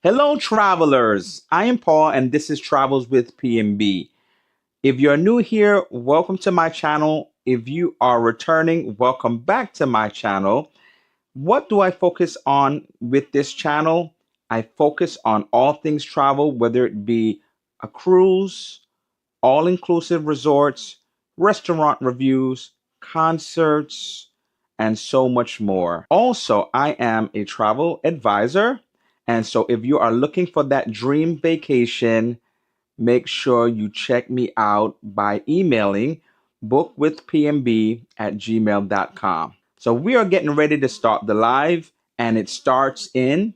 Hello, travelers. I am Paul, and this is Travels with PMB. If you're new here, welcome to my channel. If you are returning, welcome back to my channel. What do I focus on with this channel? I focus on all things travel, whether it be a cruise, all inclusive resorts, restaurant reviews, concerts, and so much more. Also, I am a travel advisor. And so if you are looking for that dream vacation, make sure you check me out by emailing bookwithpmb@gmail.com. So we are getting ready to start the live, and it starts in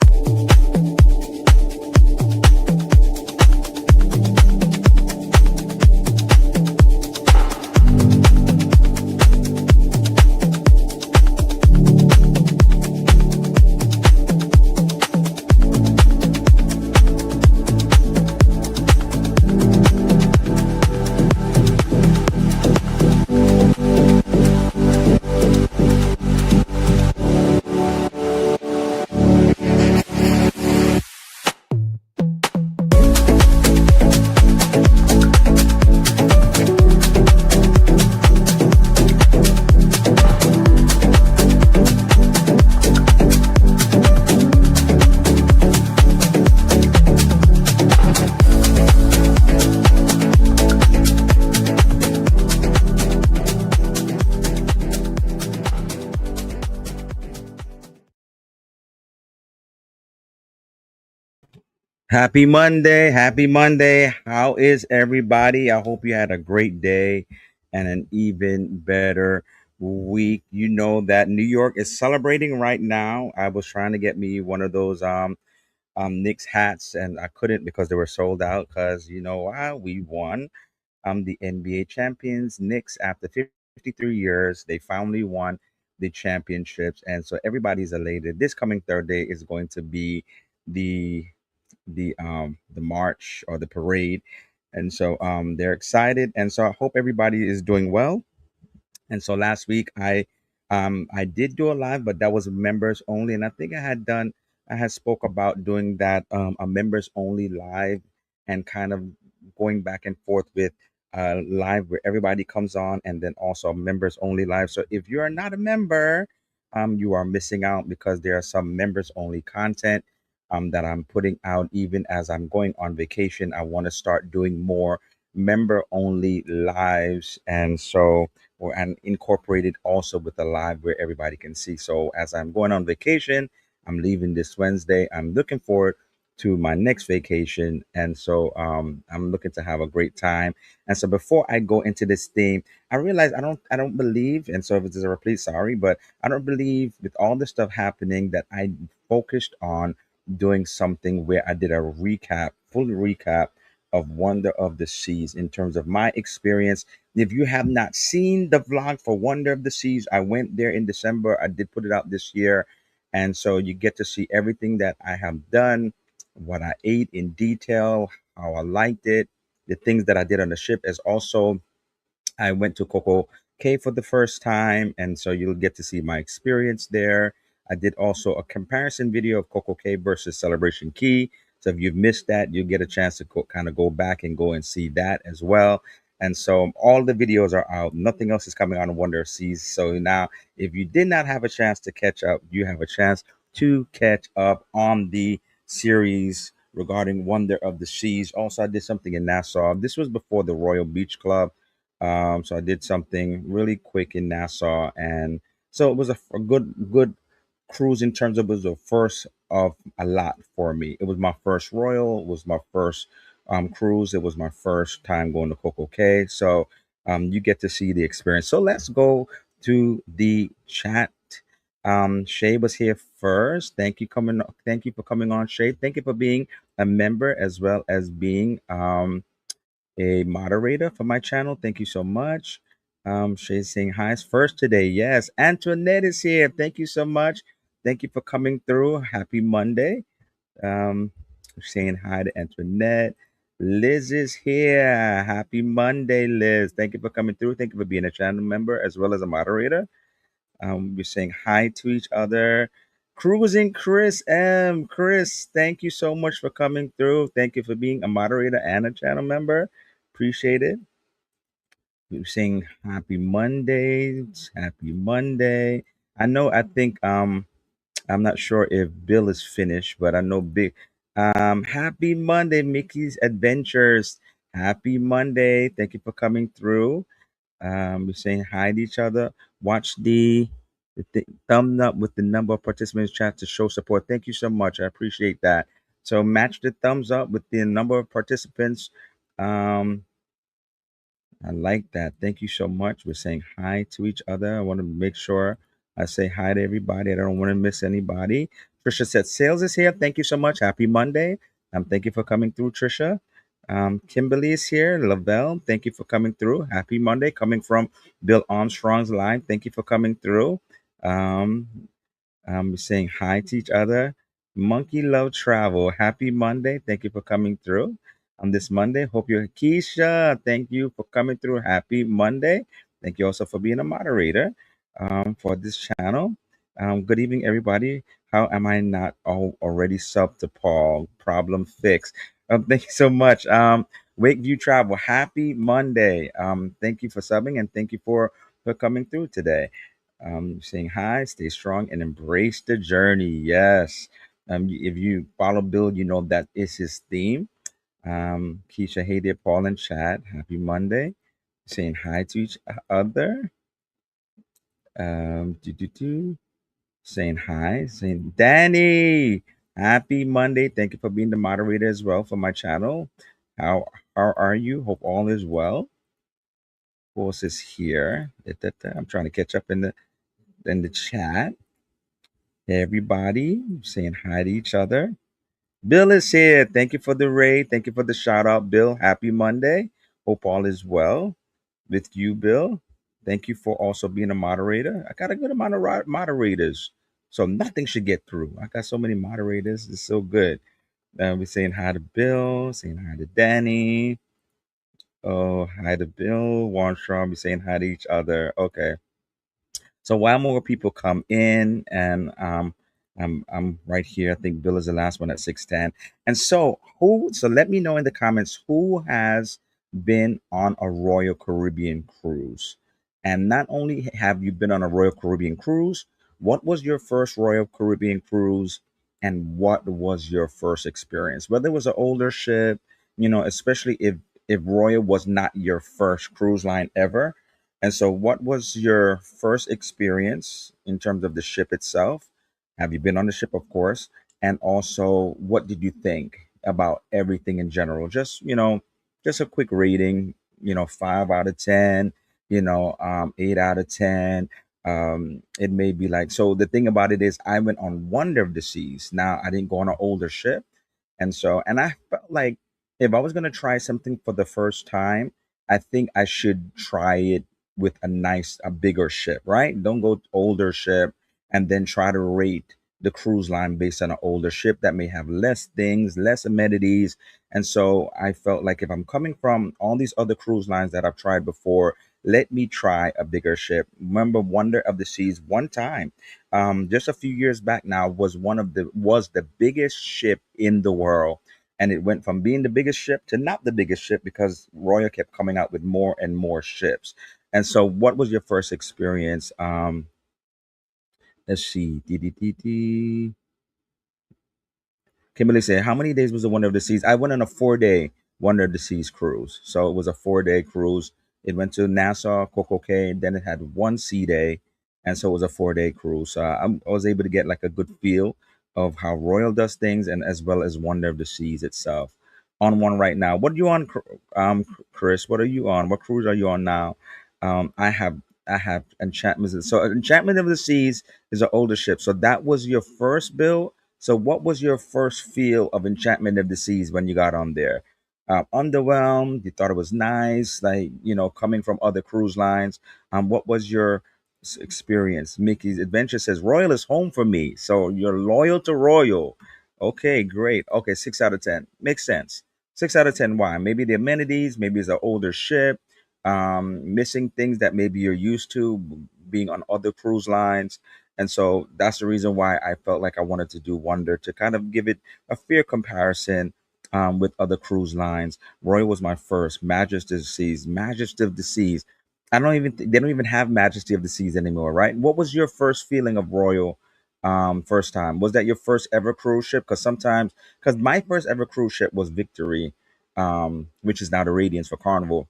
Happy Monday. Happy Monday. How is everybody? I hope you had a great day and an even better week. You know that New York is celebrating right now. I was trying to get me one of those Knicks hats and I couldn't because they were sold out because you know why? We won the NBA champions. Knicks, after 53 years, they finally won the championships, and so everybody's elated. This coming Thursday is going to be the the march or the parade, and so they're excited, and so I hope everybody is doing well. And so last week I did do a live, but that was members only, and I think I had spoke about doing that a members only live and kind of going back and forth with live where everybody comes on and then also a members only live. So if you are not a member, you are missing out because there are some members only content that I'm putting out even as I'm going on vacation. I want to start doing more member only lives, and so or and incorporate it also with a live where everybody can see. So as I'm going on vacation, I'm leaving this Wednesday. I'm looking forward to my next vacation, and so I'm looking to have a great time. And so before I go into this theme, I realize I don't believe, and so if it's a repeat, sorry, but I don't believe with all the stuff happening that I focused on doing something where I did a recap, full recap of Wonder of the Seas in terms of my experience. If you have not seen the vlog for Wonder of the Seas, I went there in December. I did put it out this year. And so you get to see everything that I have done, what I ate in detail, how I liked it, the things that I did on the ship, as also I went to Coco Cay for the first time, and so you'll get to see my experience there. I did also a comparison video of Coco Cay versus Celebration Key. So if you've missed that, you get a chance to kind of go back and go and see that as well. And so all the videos are out. Nothing else is coming on Wonder of Seas. So now, if you did not have a chance to catch up, you have a chance to catch up on the series regarding Wonder of the Seas. Also, I did something in Nassau. This was before the Royal Beach Club. So I did something really quick in Nassau, and so it was a good cruise in terms of it was the first of a lot for me. It was my first Royal, it was my first cruise, it was my first time going to Coco Cay. So you get to see the experience. So let's go to the chat. Shay was here first. Thank you for coming on, Shay. Thank you for being a member as well as being a moderator for my channel. Thank you so much. She's saying hi first today. Yes, Antoinette is here. Thank you so much. Thank you for coming through. Happy Monday. Um, saying hi to Antoinette. Liz is here. Happy Monday, Liz. Thank you for coming through. Thank you for being a channel member as well as a moderator. We're saying hi to each other. Cruising Chris M. Chris, thank you so much for coming through. Thank you for being a moderator and a channel member. Appreciate it. We're saying happy Monday. Happy Monday. I think I'm not sure if Bill is finished, but I know Big happy Monday, Mickey's Adventures. Happy Monday. Thank you for coming through. We're saying hi to each other. Watch the thumb up with the number of participants chat to show support. Thank you so much. I appreciate that. So match the thumbs up with the number of participants. Um, I like that. Thank you so much. We're saying hi to each other. I want to make sure I say hi to everybody. I don't want to miss anybody. Trisha said, Sales is here. Thank you so much. Happy Monday. Thank you for coming through, Trisha. Kimberly is here. Lavelle, thank you for coming through. Happy Monday. Coming from Bill Armstrong's line. Thank you for coming through. Um, saying hi to each other. Monkey Love Travel. Happy Monday. Thank you for coming through on this Monday. Hope you're Keisha. Thank you for coming through. Happy Monday. Thank you also for being a moderator for this channel. Good evening, everybody. How am I not already sub to Paul? Problem fixed. Thank you so much. Wakeview Travel. Happy Monday. Thank you for subbing and thank you for coming through today. Saying hi, stay strong, and embrace the journey. Yes. If you follow Bill, you know that is his theme. Keisha, hey there, Paul and Chad. Happy Monday. Saying hi to each other. Do, do, do. Saying hi. Saying Danny. Happy Monday. Thank you for being the moderator as well for my channel. How how are you? Hope all is well. Who else is here? I'm trying to catch up in the chat. Everybody saying hi to each other. Bill is here. Thank you for the raid. Thank you for the shout out, Bill. Happy Monday. Hope all is well with you, Bill. Thank you for also being a moderator. I got a good amount of moderators, so nothing should get through. I got so many moderators. It's so good. We're saying hi to Bill, saying hi to Danny. Oh, hi to Bill. Warnstrom. We're saying hi to each other. Okay. So while more people come in, and I'm right here. I think Bill is the last one at 6:10. And so who? So let me know in the comments who has been on a Royal Caribbean cruise, and not only have you been on a Royal Caribbean cruise, what was your first Royal Caribbean cruise, and what was your first experience? Whether it was an older ship, especially if Royal was not your first cruise line ever, and so, what was your first experience in terms of the ship itself? Have you been on the ship, of course? And also, what did you think about everything in general? Just a quick rating, 5 out of 10, 8 out of 10. It may be like, so the thing about it is, I went on Wonder of the Seas. Now, I didn't go on an older ship. And I felt like if I was going to try something for the first time, I think I should try it with a bigger ship, right? Don't go older ship and then try to rate the cruise line based on an older ship that may have less things, less amenities. And so I felt like if I'm coming from all these other cruise lines that I've tried before, let me try a bigger ship. Remember Wonder of the Seas one time, just a few years back now, was the biggest ship in the world, and it went from being the biggest ship to not the biggest ship because Royal kept coming out with more and more ships. And so, what was your first experience? Let's see. Kimberly said, "How many days was the Wonder of the Seas?" I went on a 4 day Wonder of the Seas cruise. So it was a 4 day cruise. It went to Nassau, Coco Cay, then it had one sea day, and so it was a 4 day cruise. So I was able to get like a good feel of how Royal does things, and as well as Wonder of the Seas itself. On one right now. What are you on, Chris? What are you on? What cruise are you on now? I have Enchantment. So Enchantment of the Seas is an older ship. So that was your first bill. So, what was your first feel of Enchantment of the Seas when you got on there? Underwhelmed? You thought it was nice, like coming from other cruise lines. What was your experience? Mickey's Adventure says Royal is home for me. So you're loyal to Royal. Okay, great. Okay, 6 out of 10 makes sense. 6 out of 10. Why? Maybe the amenities. Maybe it's an older ship. Missing things that maybe you're used to being on other cruise lines. And so that's the reason why I felt like I wanted to do Wonder to kind of give it a fair comparison with other cruise lines. Royal was my first. Majesty of the Seas, Majesty of the Seas. I don't even they don't even have Majesty of the Seas anymore, right? What was your first feeling of Royal first time? Was that your first ever cruise ship? Because my first ever cruise ship was Victory, which is now the Radiance for Carnival.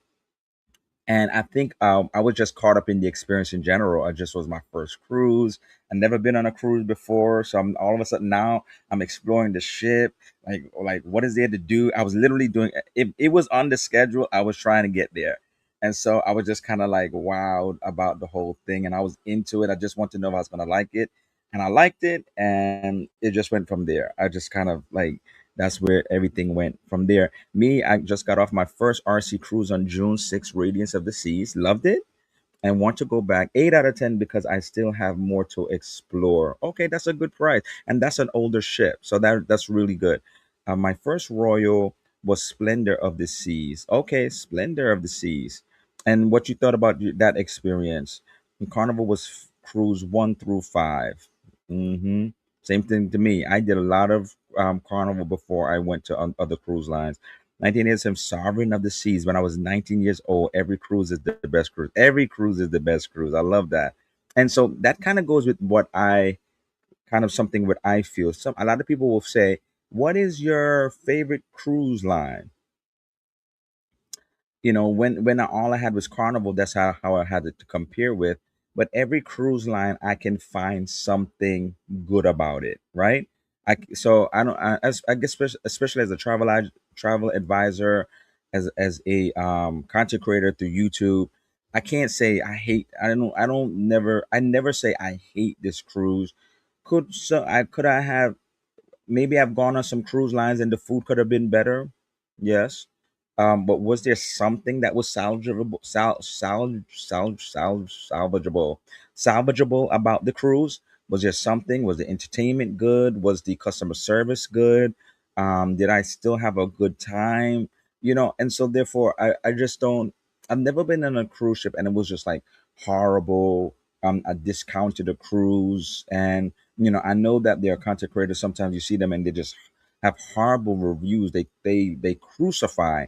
And I think I was just caught up in the experience in general. It just was my first cruise. I've never been on a cruise before, so I'm all of a sudden now I'm exploring the ship. Like what is there to do? I was literally doing it was on the schedule. I was trying to get there, and so I was just kind of like wowed about the whole thing, and I was into it. I just want to know if I was gonna like it, and I liked it, and it just went from there. I just kind of like that's where everything went from there. Me, I just got off my first RC cruise on June 6th, Radiance of the Seas. Loved it and want to go back. 8 out of 10 because I still have more to explore. Okay, that's a good price. And that's an older ship. So that's really good. My first Royal was Splendor of the Seas. Okay, Splendor of the Seas. And what you thought about that experience? Carnival was cruise 1 through 5. hmm Same thing to me. I did a lot of Carnival before I went to other cruise lines. 1987 Sovereign of the Seas. When I was 19 years old, every cruise is the best cruise. Every cruise is the best cruise. I love that. And so that kind of goes with what I kind of something what I feel. Some a lot of people will say, "What is your favorite cruise line?" When all I had was Carnival, that's how I had it to compare with. But every cruise line, I can find something good about it, right? So I don't as I guess especially as a travel advisor, as a content creator through YouTube, I can't say I hate. I never say I hate this cruise. Could I have maybe I've gone on some cruise lines and the food could have been better. Yes. But was there something that was salvageable about the cruise? Was there something? Was the entertainment good? Was the customer service good? Did I still have a good time? And so therefore, I just don't. I've never been on a cruise ship and it was just like horrible. I discounted a cruise, and I know that there are content creators. Sometimes you see them and they just have horrible reviews. They crucify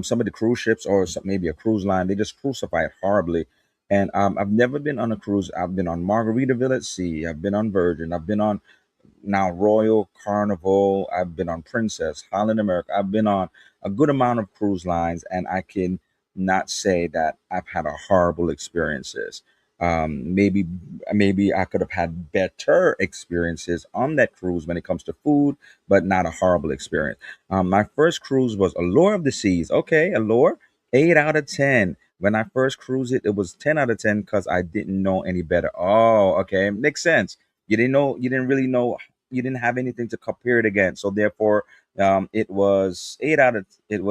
some of the cruise ships or maybe a cruise line. They just crucify it horribly. And I've never been on a cruise. I've been on Margaritaville at Sea. I've been on Virgin. I've been on now Royal Carnival. I've been on Princess, Holland America. I've been on a good amount of cruise lines, and I can not say that I've had a horrible experiences. Maybe I could have had better experiences on that cruise when it comes to food, but not a horrible experience. My first cruise was Allure of the Seas. Okay, Allure, 8 out of 10. When I first cruised it, it was 10 out of 10 because I didn't know any better. Oh, okay, makes sense. You didn't really know, you didn't have anything to compare it against. So therefore, it was 8 out of 10, but it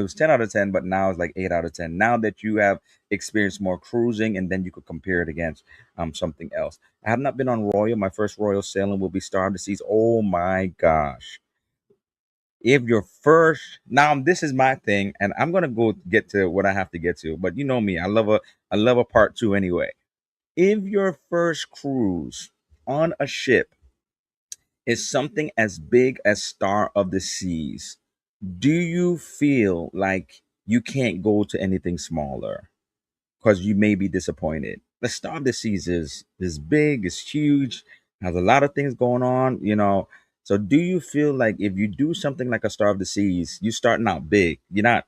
was 10 out of 10, but now it's like 8 out of 10. Now that you have experienced more cruising, and then you could compare it against something else. I have not been on Royal. My first Royal sailing will be Star of the Seas. Oh my gosh. If your first now this is my thing, and I'm gonna go get to what I have to get to, but you know me, I love a part two anyway. If your first cruise on a ship is something as big as Star of the Seas, do you feel like you can't go to anything smaller because you may be disappointed? The Star of the Seas is big, is huge, has a lot of things going on. So do you feel like if you do something like a Star of the Seas, you starting out big? You're not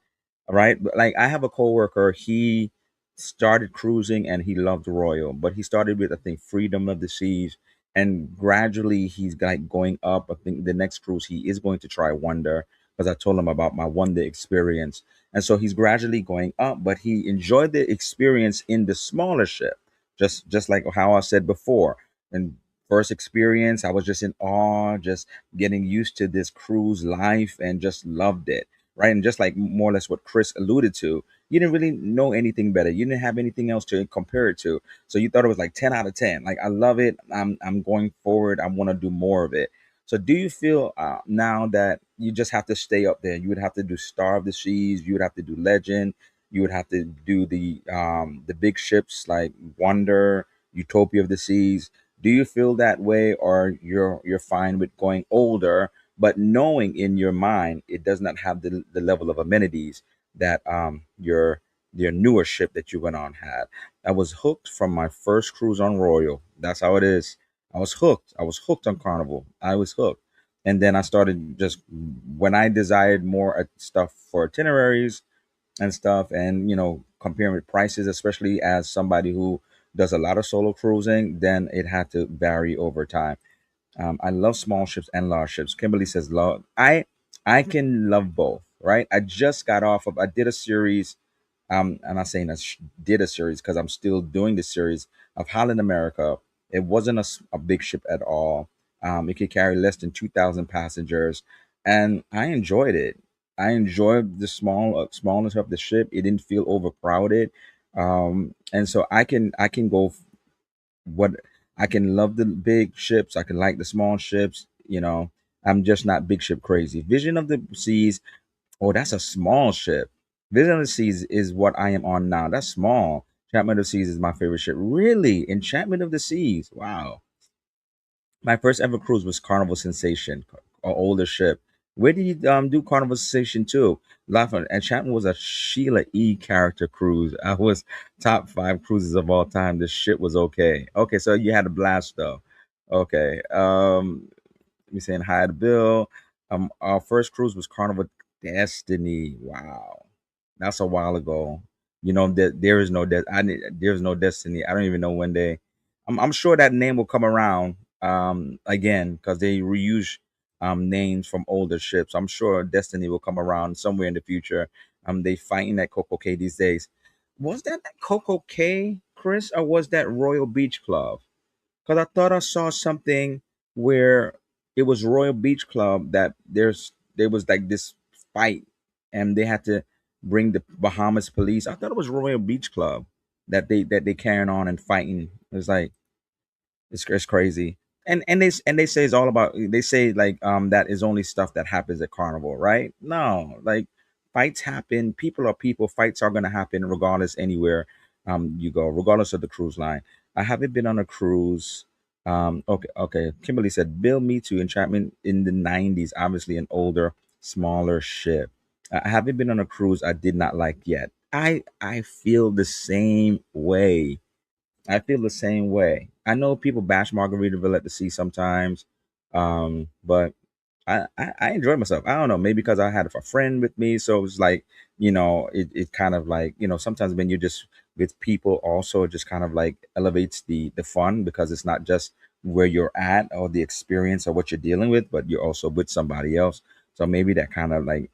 right. But like I have a coworker, he started cruising and he loved Royal, but he started with I think Freedom of the Seas, and gradually he's like going up. I think the next cruise he is going to try Wonder because I told him about my Wonder experience, and so he's gradually going up. But he enjoyed the experience in the smaller ship, just like how I said before. And first experience, I was just in awe, just getting used to this cruise life, and just loved it. Right, and just like more or less what Chris alluded to, you didn't really know anything better. You didn't have anything else to compare it to. So you thought it was like 10 out of 10. Like I love it. I'm going forward. I want to do more of it. So do you feel now that you just have to stay up there? You would have to do Star of the Seas, you would have to do Legend, you would have to do the big ships like Wonder. Utopia of the Seas. Do you feel that way, or you're fine with going older, but knowing in your mind it does not have the level of amenities that your newer ship that you went on had? I was hooked from my first cruise on Royal. That's how it is. I was hooked. I was hooked on Carnival. I was hooked. And then I started just when I desired more stuff for itineraries and stuff, and comparing with prices, especially as somebody who does a lot of solo cruising, then it had to vary over time. I love small ships and large ships. Kimberly says love. I can love both. Right. I did a series. I'm not saying did a series because I'm still doing the series of Holland America. It wasn't a big ship at all. It could carry less than 2,000 passengers, and I enjoyed it. I enjoyed the smallness of the ship. It didn't feel overcrowded, and so I can go what I can love the big ships. I can like the small ships. I'm just not big ship crazy. Vision of the Seas. Oh, that's a small ship. Vision of the Seas is what I am on now. That's small. Enchantment of the Seas is my favorite ship. Really? Enchantment of the Seas. Wow. My first ever cruise was Carnival Sensation, an older ship. Where did you do Carnival Sensation too? Laughing. Enchantment was a Sheila E. character cruise. I was top five cruises of all time. This ship was okay. Okay, so you had a blast though. Okay. Me saying hi to Bill. Our first cruise was Carnival Destiny. Wow, that's a while ago. That there is no there's no Destiny. I don't even know when they. I'm sure that name will come around again because they reuse names from older ships. I'm sure Destiny will come around somewhere in the future. They fighting at Coco K these days. Was that Coco K, Chris, or was that Royal Beach Club? Because I thought I saw something where it was Royal Beach Club that there was like this fight and they had to bring the Bahamas police. I thought it was Royal Beach Club that they carrying on and fighting. It was like it's crazy. And they say it's all about they say like that is only stuff that happens at Carnival, right? No, like fights happen, people are people, fights are gonna happen regardless anywhere you go, regardless of the cruise line. I haven't been on a cruise. Okay. Kimberly said, Bill, me too. Enchantment in the 90s, obviously an older, smaller ship. I haven't been on a cruise I did not like yet. I feel the same way. I feel the same way. I know people bash Margaritaville at the sea sometimes, but I enjoyed myself. I don't know, maybe because I had a friend with me, so it was like, it kind of like, sometimes when you're just with people, also it just kind of like elevates the fun because it's not just where you're at or the experience or what you're dealing with, but you're also with somebody else. So maybe that kind of like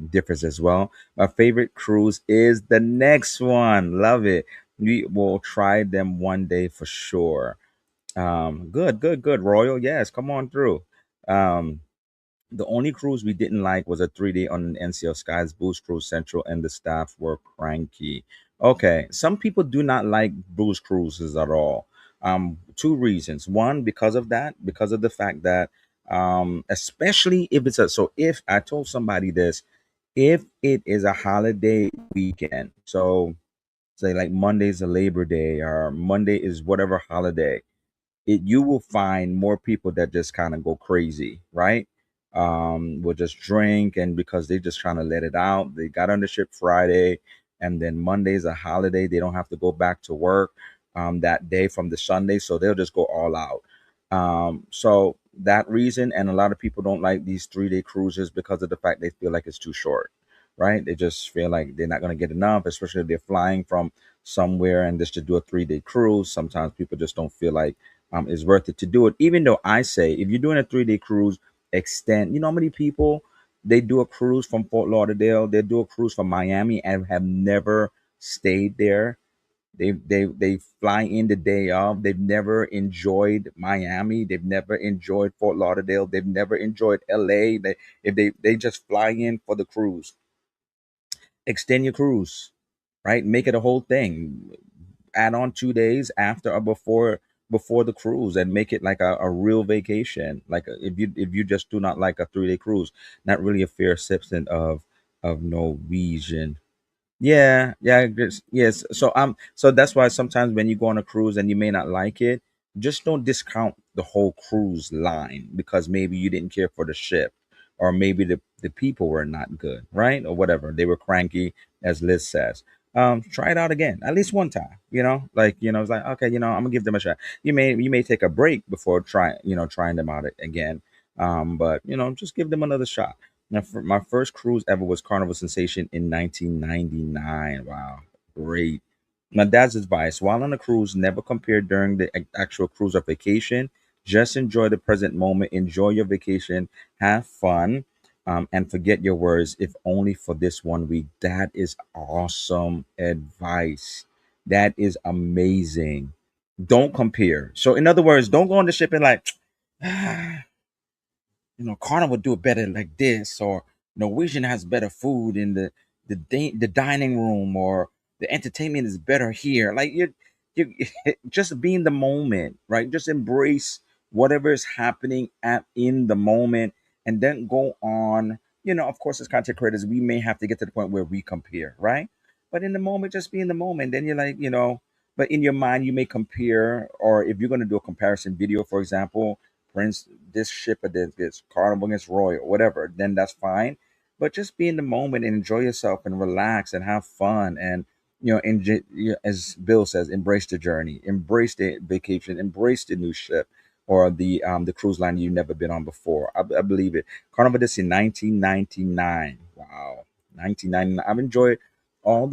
differs as well. My favorite cruise is the next one. Love it. We will try them one day for sure. Good, good, good. Royal, yes, come on through. Um, the only cruise we didn't like was a 3-day on an NCL Skies Boost Cruise Central, and the staff were cranky. Okay, some people do not like booze cruises at all. Two reasons. One, because of that, because of the fact that, especially if it's a so if I told somebody this, if it is a holiday weekend, so say like Monday's a Labor Day or Monday is whatever holiday, you will find more people that just kind of go crazy, right? Will just drink, and because they're just trying to let it out, they got on the ship Friday, and then Monday's a holiday. They don't have to go back to work that day from the Sunday, so they'll just go all out. So that reason, and a lot of people don't like these 3-day cruises because of the fact they feel like it's too short, right? They just feel like they're not going to get enough, especially if they're flying from somewhere and just to do a 3-day cruise. Sometimes people just don't feel like is worth it to do it. Even though I say if you're doing a 3-day cruise, extend. You know how many people they do a cruise from Fort Lauderdale, they do a cruise from Miami and have never stayed there. They fly in the day of. They've never enjoyed Miami. They've never enjoyed Fort Lauderdale. They've never enjoyed LA. If they just fly in for the cruise, extend your cruise, right? Make it a whole thing. Add on 2 days after or before the cruise and make it like a real vacation. Like if you just do not like a 3-day cruise, not really a fair assessment of Norwegian. Yeah, yeah, yes. So that's why sometimes when you go on a cruise and you may not like it, just don't discount the whole cruise line because maybe you didn't care for the ship, or maybe the people were not good, right? Or whatever. They were cranky, as Liz says. Try it out again, at least one time, it's like, okay, I'm gonna give them a shot. You may take a break before trying them out again. But just give them another shot. Now, my first cruise ever was Carnival Sensation in 1999. Wow, great. My dad's advice: while on a cruise, never compare during the actual cruise or vacation. Just enjoy the present moment, enjoy your vacation, have fun, and forget your worries, if only for this one week. That is awesome advice. That is amazing. Don't compare. So, in other words, don't go on the ship and like, Carnival do it better like this, or Norwegian has better food in the dining room, or the entertainment is better here. Like you just be in the moment, right? Just embrace whatever is happening at in the moment, and then go on. Of course, as content creators, we may have to get to the point where we compare, right? But in the moment, just be in the moment. Then you're like, but in your mind, you may compare, or if you're going to do a comparison video, for example, Prince, this ship against this Carnival against Royal, whatever, then that's fine. But just be in the moment and enjoy yourself and relax and have fun and as Bill says, embrace the journey, embrace the vacation, embrace the new ship or the cruise line you've never been on before. I believe it. Carnival this in 1999. Wow, 1999. I've enjoyed all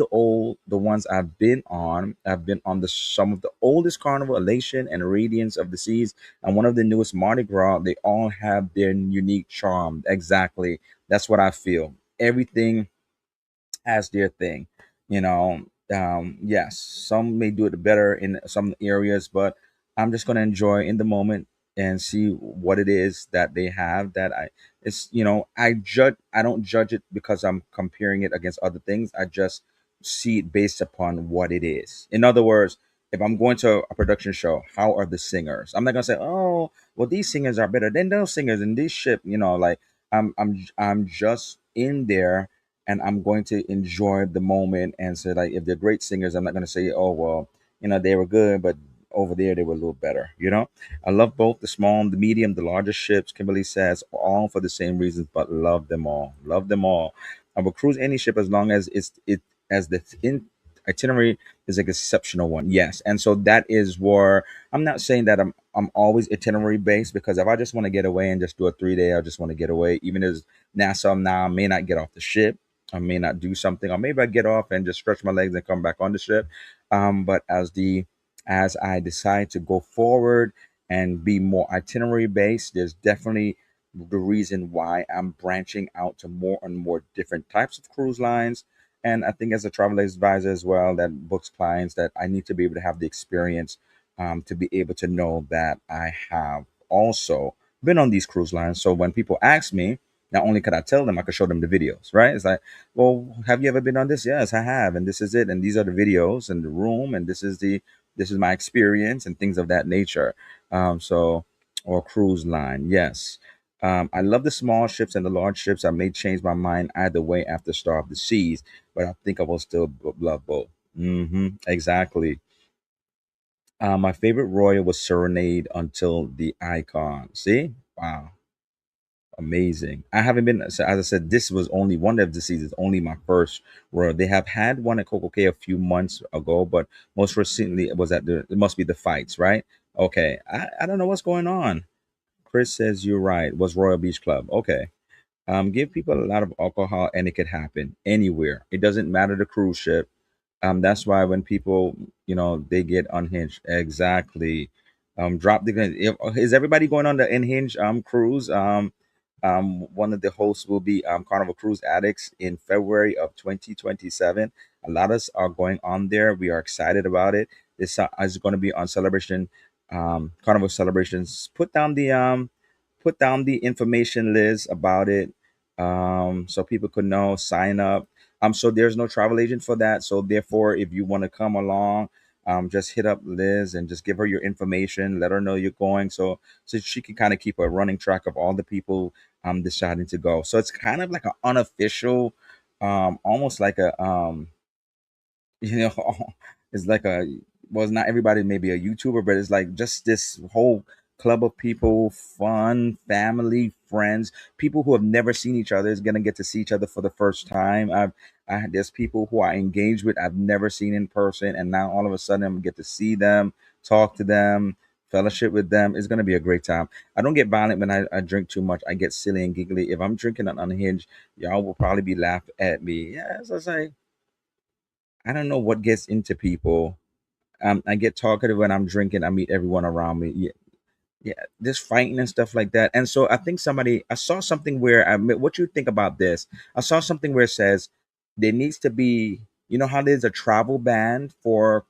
the ones I've been on. I've been on the some of the oldest Carnival, Elation and Radiance of the Seas, and one of the newest, Mardi Gras. They all have their unique charm. Exactly. That's what I feel. Everything has their thing. Yes, some may do it better in some areas, but I'm just going to enjoy in the moment and see what it is that they have that I don't judge it because I'm comparing it against other things. I just see it based upon what it is. In other words, if I'm going to a production show, how are the singers? I'm not gonna say, oh, well, these singers are better than those singers in this ship. Like I'm just in there, and I'm going to enjoy the moment and say, like, if they're great singers, I'm not going to say, oh well, they were good, but over there they were a little better. I love both the small, the medium, the larger ships. Kimberly says all for the same reasons, but love them all. Love them all. I will cruise any ship as long as as the itinerary is an exceptional one. Yes, and so that is where I'm not saying that I'm always itinerary based, because if I just want to get away and just do a 3 day, I just want to get away. Even as Nassau now, I may not get off the ship, I may not do something, or maybe I get off and just stretch my legs and come back on the ship. But as I decide to go forward and be more itinerary based, there's definitely the reason why I'm branching out to more and more different types of cruise lines. And I think as a travel advisor as well, that books clients, that I need to be able to have the experience, to be able to know that I have also been on these cruise lines. So when people ask me, not only could I tell them, I could show them the videos, right? It's like, well, have you ever been on this? Yes, I have, and this is it, and these are the videos and the room, and this is my experience and things of that nature. So, or cruise line, yes. I love the small ships and the large ships. I may change my mind either way after Star of the Seas, but I think I will still love both. Exactly. My favorite royal was Serenade until the Icon. See, wow. Amazing. I haven't been, so as I said, this was only one of the seasons, only my first royal. They have had one at Coco Cay a few months ago, but most recently it was it must be the fights, right? Okay. I don't know what's going on. Chris says you're right. Was Royal Beach Club. Okay. Give people a lot of alcohol and it could happen anywhere. It doesn't matter the cruise ship. That's why when people, they get unhinged. Exactly. Drop the gun. Is everybody going on the unhinged cruise? One of the hosts will be Carnival Cruise Addicts in February of 2027. A lot of us are going on there. We are excited about it. This is going to be on Celebration, Carnival Celebrations. Put down the information, Liz, about it, so people could know. Sign up. So there's no travel agent for that. So therefore, if you want to come along, just hit up Liz and just give her your information. Let her know you're going, so she can kind of keep a running track of all the people deciding to go. So it's kind of like an unofficial, almost like a you know. It's like a, well, it's not everybody maybe a YouTuber, but it's like just this whole club of people, fun family, friends, people who have never seen each other is gonna get to see each other for the first time. There's people who I engage with I've never seen in person, and now all of a sudden I'm gonna get to see them, talk to them, fellowship with them. It's gonna be a great time. I don't get violent when I drink too much. I get silly and giggly. If I'm drinking an unhinged, y'all will probably be laughing at me. Yeah, as I say, I don't know what gets into people. I get talkative when I'm drinking. I meet everyone around me. Yeah, just fighting and stuff like that. And so I think I saw something where what you think about this? I saw something where it says there needs to be, you know how there's a travel ban for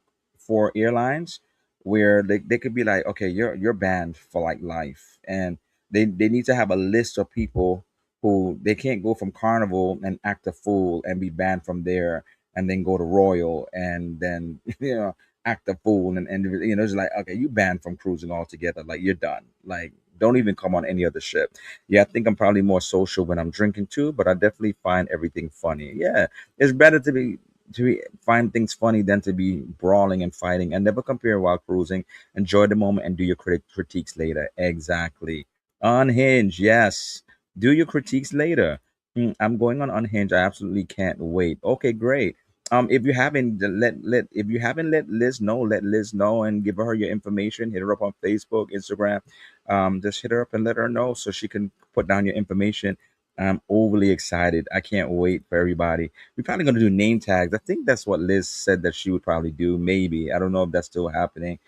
airlines where they could be like, okay, you're banned for like life, and they need to have a list of people who they can't go from Carnival and act a fool and be banned from there, and then go to Royal and then act a fool, and it's like, okay, you banned from cruising altogether, like you're done, like don't even come on any other ship. Yeah, I think I'm probably more social when I'm drinking too, but I definitely find everything funny. Yeah, it's better find things funny than to be brawling and fighting, and never compare while cruising. Enjoy the moment and do your critiques later. Exactly. Unhinged, yes, do your critiques later. I'm going on Unhinged. I absolutely can't wait. Okay, great. If you haven't let Liz know, let Liz know and give her your information. Hit her up on Facebook, Instagram. Just hit her up and let her know so she can put down your information. I'm overly excited. I can't wait for everybody. We're probably gonna do name tags. I think that's what Liz said that she would probably do. Maybe, I don't know if that's still happening.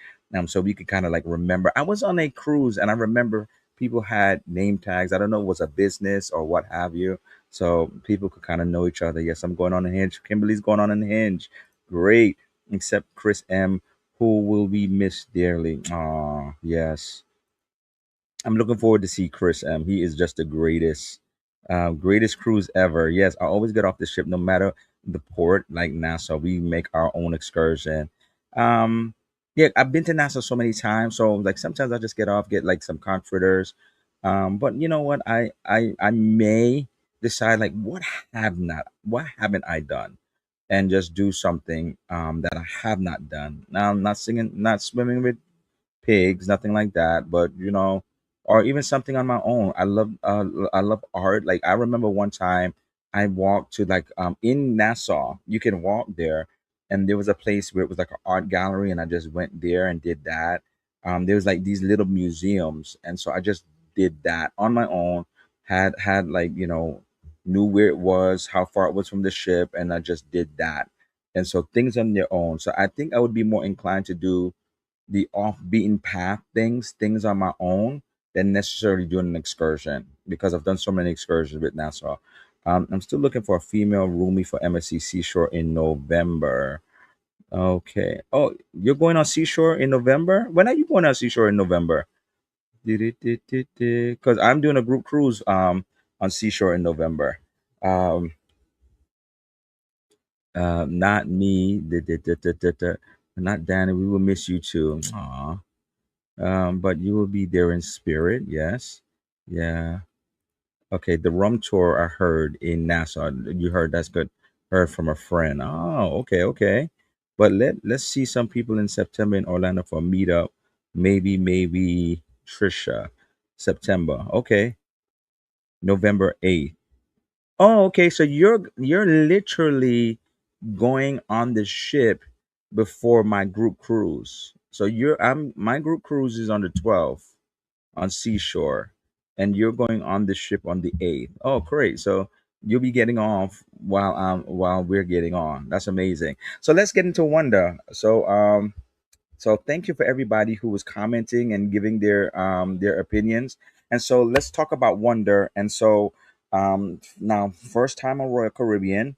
So we could kind of like remember. I was on a cruise and I remember people had name tags. I don't know if it was a business or what have you, so people could kind of know each other. Yes, I'm going on a hinge. Kimberly's going on a hinge. Great. Except Chris M, who will be missed dearly. Ah, yes. I'm looking forward to see Chris M. He is just the greatest, greatest cruise ever. Yes, I always get off the ship, no matter the port. Like Nassau, we make our own excursion. Um, yeah, I've been to Nassau so many times, so like sometimes I just get off, get like some comforters. But you know what? I may decide like what haven't I done, and just do something that I have not done. Now I'm not singing, not swimming with pigs, nothing like that. But or even something on my own. I love art. Like I remember one time I walked to like in Nassau. You can walk there, and there was a place where it was like an art gallery, and I just went there and did that. There was like these little museums, and so I just did that on my own. Had like knew where it was, how far it was from the ship, and I just did that. And so things on their own. So I think I would be more inclined to do the off beaten path things on my own than necessarily doing an excursion, because I've done so many excursions with Nassau. I'm still looking for a female roomie for MSC Seashore in November. Okay. Oh, you're going on Seashore in November? When are you going on Seashore in November? Because I'm doing a group cruise on Seashore in November. Um, not me. Not Danny. We will miss you too. Aw. But you will be there in spirit, yes. Yeah. Okay, the rum tour I heard in Nassau. You heard, that's good. Heard from a friend. Oh, okay, okay. But let's see some people in September in Orlando for a meetup. Maybe Trisha. September. Okay. November 8th. Oh, okay. So you're literally going on the ship before my group cruise. So I'm my group cruise is on the 12th on Seashore, and you're going on the ship on the 8th. Oh, great! So you'll be getting off while we're getting on. That's amazing. So let's get into Wonder. So thank you for everybody who was commenting and giving their opinions. And so let's talk about Wonder. And so now first time on Royal Caribbean.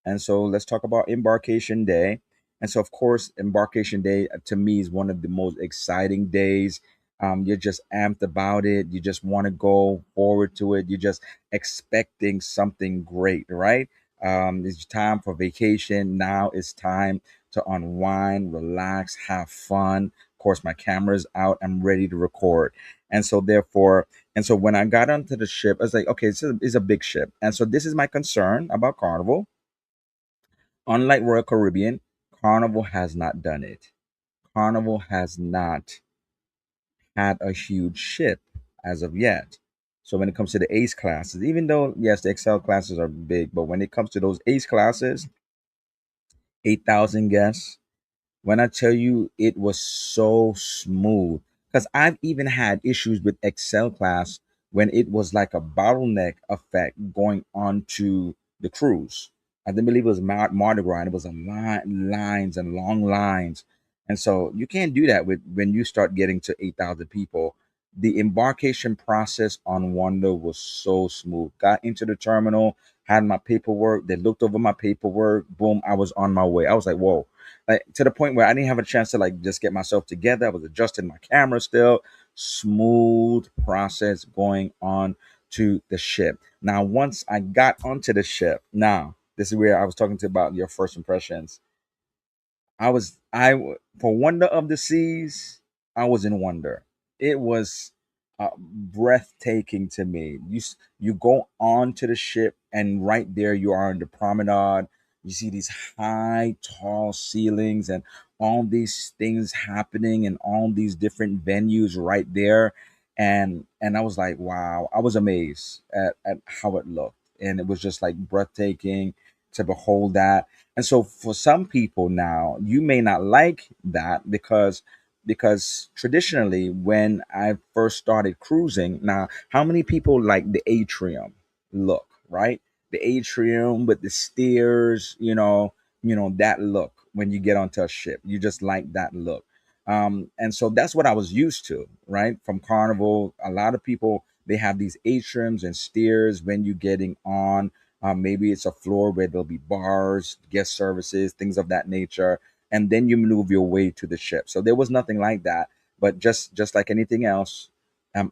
And so let's talk about Embarkation Day. And so of course Embarkation Day to me is one of the most exciting days. You're just amped about it. You just want to go forward to it. You're just expecting something great, right? It's time for vacation. Now it's time to unwind, relax, have fun. Of course, my camera's out. I'm ready to record. And so, therefore, and so when I got onto the ship, I was like, okay, it's a big ship. And so, this is my concern about Carnival. Unlike Royal Caribbean, Carnival has not done it. Carnival has not had a huge ship as of yet. So when it comes to the Ace classes, even though yes, the Excel classes are big, but when it comes to those Ace classes, 8,000 guests, when I tell you it was so smooth, because I've even had issues with Excel class when it was like a bottleneck effect going on to the cruise. I didn't believe it was Mardi Gras, and it was a lines and long lines, and so you can't do that with when you start getting to 8,000 people. The embarkation process on Wonder was so smooth. Got into the terminal, had my paperwork. They looked over my paperwork. Boom, I was on my way. I was like, whoa, like to the point where I didn't have a chance to like just get myself together. I was adjusting my camera still. Smooth process going on to the ship. Now, once I got onto the ship, now this is where I was talking to about your first impressions. For Wonder of the Seas, I was in wonder. It was breathtaking to me. You go on to the ship, and right there you are in the promenade. You see these high, tall ceilings, and all these things happening, in all these different venues right there. And I was like, wow! I was amazed at how it looked, and it was just like breathtaking to behold that. And so for some people now, you may not like that because traditionally when I first started cruising, now how many people like the atrium look, right? The atrium with the stairs, that look when you get onto a ship. You just like that look. And so that's what I was used to, right? From Carnival. A lot of people they have these atriums and stairs when you're getting on. Maybe it's a floor where there'll be bars, guest services, things of that nature, and then you move your way to the ship. So there was nothing like that, but just like anything else,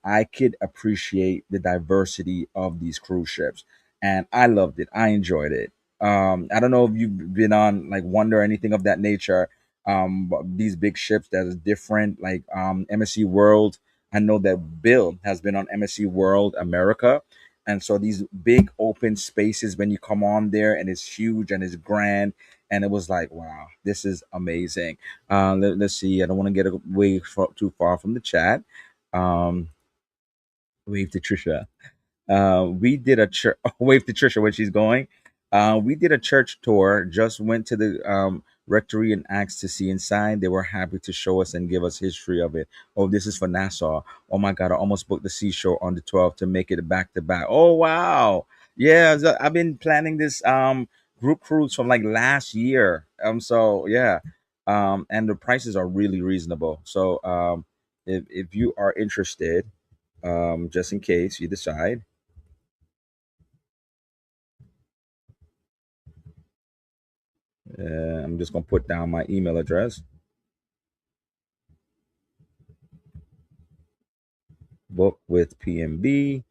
I could appreciate the diversity of these cruise ships, and I loved it. I enjoyed it. I don't know if you've been on like Wonder or anything of that nature. But these big ships that is different, like MSC World. I know that Bill has been on MSC World America, and so these big open spaces when you come on there and it's huge and it's grand, and it was like wow, this is amazing. Let's see, I don't want to get away too far from the chat. um Wave to Trisha. We did a church. Wave to Trisha when she's going. We did a church tour. Just went to the rectory and asked to see inside. They were happy to show us and give us history of it. Oh, this is for Nassau. Oh my God, I almost booked the seashore on the 12th to make it back to back. Oh wow, yeah. So I've been planning this group cruise from like last year. So yeah, and the prices are really reasonable. So if you are interested, just in case you decide. I'm just gonna put down my email address, book with PMB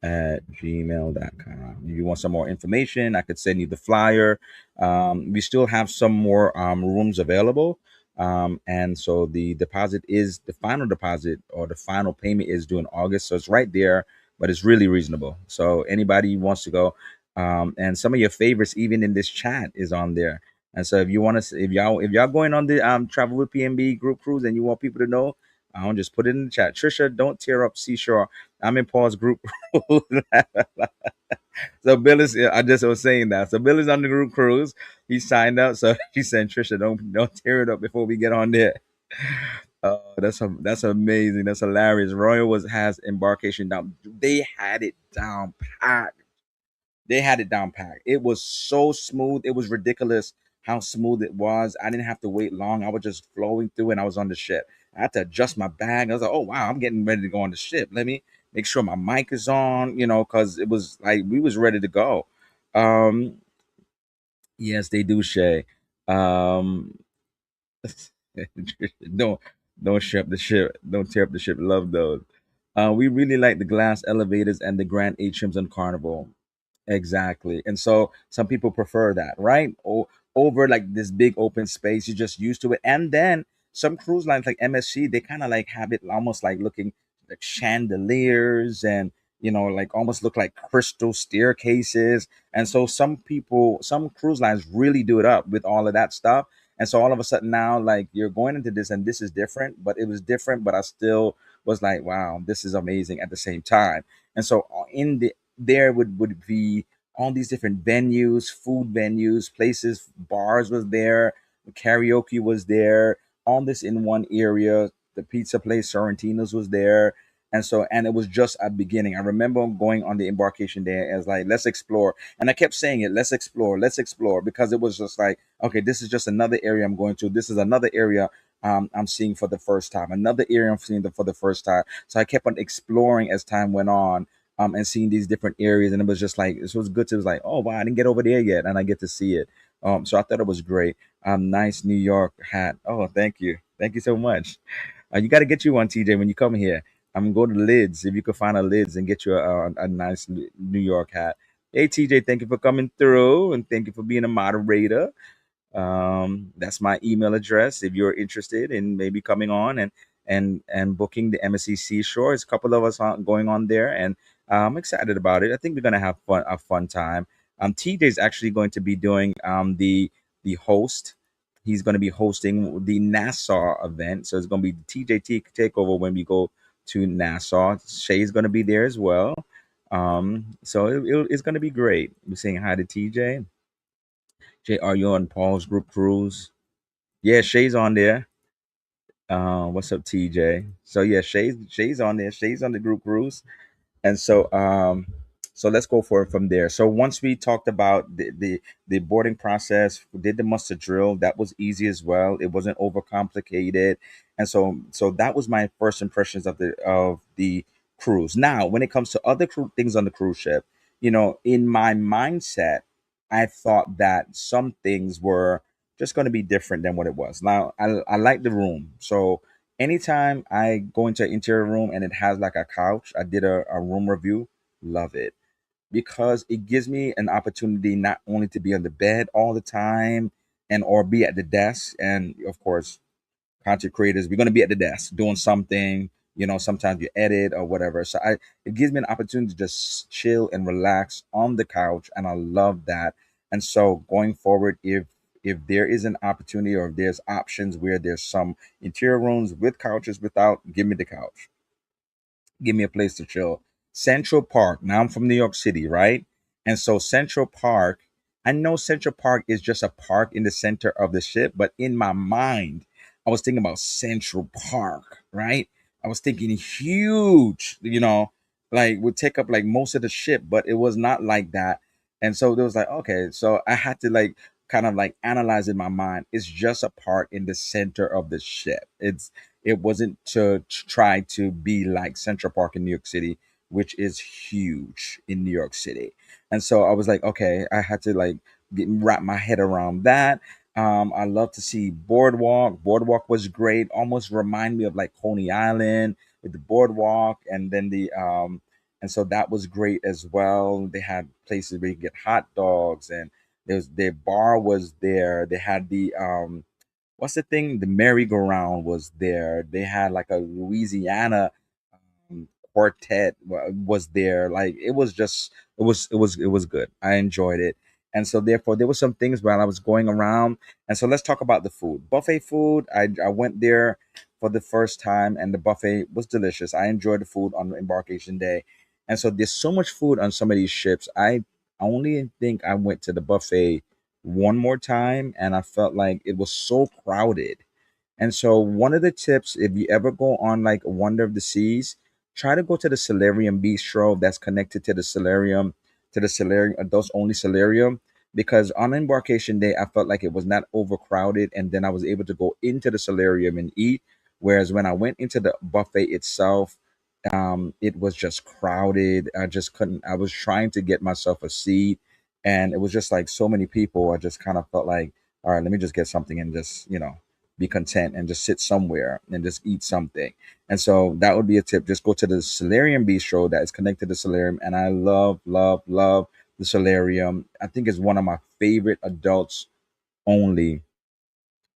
at gmail.com. If you want some more information, I could send you the flyer. We still have some more rooms available. And so the final deposit or the final payment is due in August. So it's right there, but it's really reasonable. So anybody who wants to go, and some of your favorites, even in this chat, is on there. And so if you want to, if y'all going on the travel with PMB group cruise and you want people to know, I'll just put it in the chat. Trisha, don't tear up Seashore. I'm in Paul's group. So Bill is. I just was saying that. So Bill is on the group cruise. He signed up. So he said, Trisha, don't tear it up before we get on there. That's amazing. That's hilarious. Royal has embarkation down. They had it down packed. They had it down packed. It was so smooth. It was ridiculous how smooth it was. I didn't have to wait long. I was just flowing through and I was on the ship. I had to adjust my bag. I was like, oh wow, I'm getting ready to go on the ship. Let me make sure my mic is on, because it was like we was ready to go. Um, yes, they do, Shay. Um, don't don't tear up the ship. Don't tear up the ship. Love those. We really like the glass elevators and the grand atriums on Carnival. Exactly. And so some people prefer that, right? Over like this big open space, you're just used to it. And then some cruise lines like MSC, they kind of like have it almost like looking like chandeliers and like almost look like crystal staircases. And so some people, some cruise lines really do it up with all of that stuff. And so all of a sudden now, like you're going into this and this is different, but it was different, but I still was like, wow, this is amazing at the same time. And so in there would be all these different venues, food venues, places, bars was there, karaoke was there, all this in one area. The pizza place, Sorrentino's was there. And so, and it was just a beginning. I remember going on the embarkation day as like, let's explore. And I kept saying it, let's explore, because it was just like, okay, this is just another area I'm going to. This is another area I'm seeing for the first time, another area I'm seeing for the first time. So I kept on exploring as time went on, and seeing these different areas. And it was just like, it was good. It was like, oh, wow, I didn't get over there yet. And I get to see it. So I thought it was great. Nice New York hat. Oh, thank you. Thank you so much. You got to get you one, TJ, when you come here. I'm going to Lids. If you could find a Lids and get you a nice New York hat. Hey, TJ, thank you for coming through and thank you for being a moderator. That's my email address if you're interested in maybe coming on and booking the MSC Seashore. It's a couple of us going on there, and I'm excited about it. I think we're gonna have a fun time. TJ is actually going to be doing the host. He's going to be hosting the Nassau event, so it's going to be the TJ takeover when we go to Nassau. Shay's going to be there as well. So it's going to be great. We're saying hi to TJ. Jay, are you on Paul's group cruise? Yeah, Shay's on there. What's up, TJ? So yeah, Shay's on there. Shay's on the group cruise. And so let's go for it from there. So once we talked about the boarding process, we did the muster drill. That was easy as well. It wasn't overcomplicated. And so that was my first impressions of the cruise. Now, when it comes to other things on the cruise ship, in my mindset, I thought that some things were just going to be different than what it was. Now, I like the room. So anytime I go into an interior room and it has like a couch, I did a room review, love it, because it gives me an opportunity not only to be on the bed all the time and or be at the desk. And of course, content creators, we're going to be at the desk doing something. Sometimes you edit or whatever. So it gives me an opportunity to just chill and relax on the couch, and I love that. And so going forward, if there is an opportunity or if there's options where there's some interior rooms with couches, without, give me the couch, give me a place to chill. Central Park. Now I'm from New York City, right? And so Central Park, I know Central Park is just a park in the center of the ship, but in my mind, I was thinking about Central Park, right? I was thinking huge, like would take up like most of the ship, but it was not like that. And so there was like, okay, so I had to like kind of like analyze in my mind. It's just a park in the center of the ship. It wasn't to try to be like Central Park in New York City, which is huge in New York City. And so I was like, okay, I had to like wrap my head around that. I love to see Boardwalk. Boardwalk was great. Almost remind me of like Coney Island with the boardwalk, and then and so that was great as well. They had places where you get hot dogs, and their bar was there. They had the what's the thing? The merry-go-round was there. They had like a Louisiana quartet was there. Like it was just it was good. I enjoyed it. And so therefore there were some things while I was going around. And so let's talk about the food. Buffet food. I went there for the first time and the buffet was delicious. I enjoyed the food on embarkation day. And so there's so much food on some of these ships. I only think I went to the buffet one more time and I felt like it was so crowded. And so one of the tips, if you ever go on like Wonder of the Seas, try to go to the Solarium Bistro that's connected to the Solarium, adults only Solarium, because on embarkation day I felt like it was not overcrowded, and then I was able to go into the Solarium and eat. Whereas when I went into the buffet itself, it was just crowded. I just couldn't. I was trying to get myself a seat, and it was just like so many people. I just kind of felt like, all right, let me just get something and just be content and just sit somewhere and just eat something. And so that would be a tip. Just go to the Solarium Bistro that is connected to Solarium. And I love, love, love the Solarium. I think it's one of my favorite adults only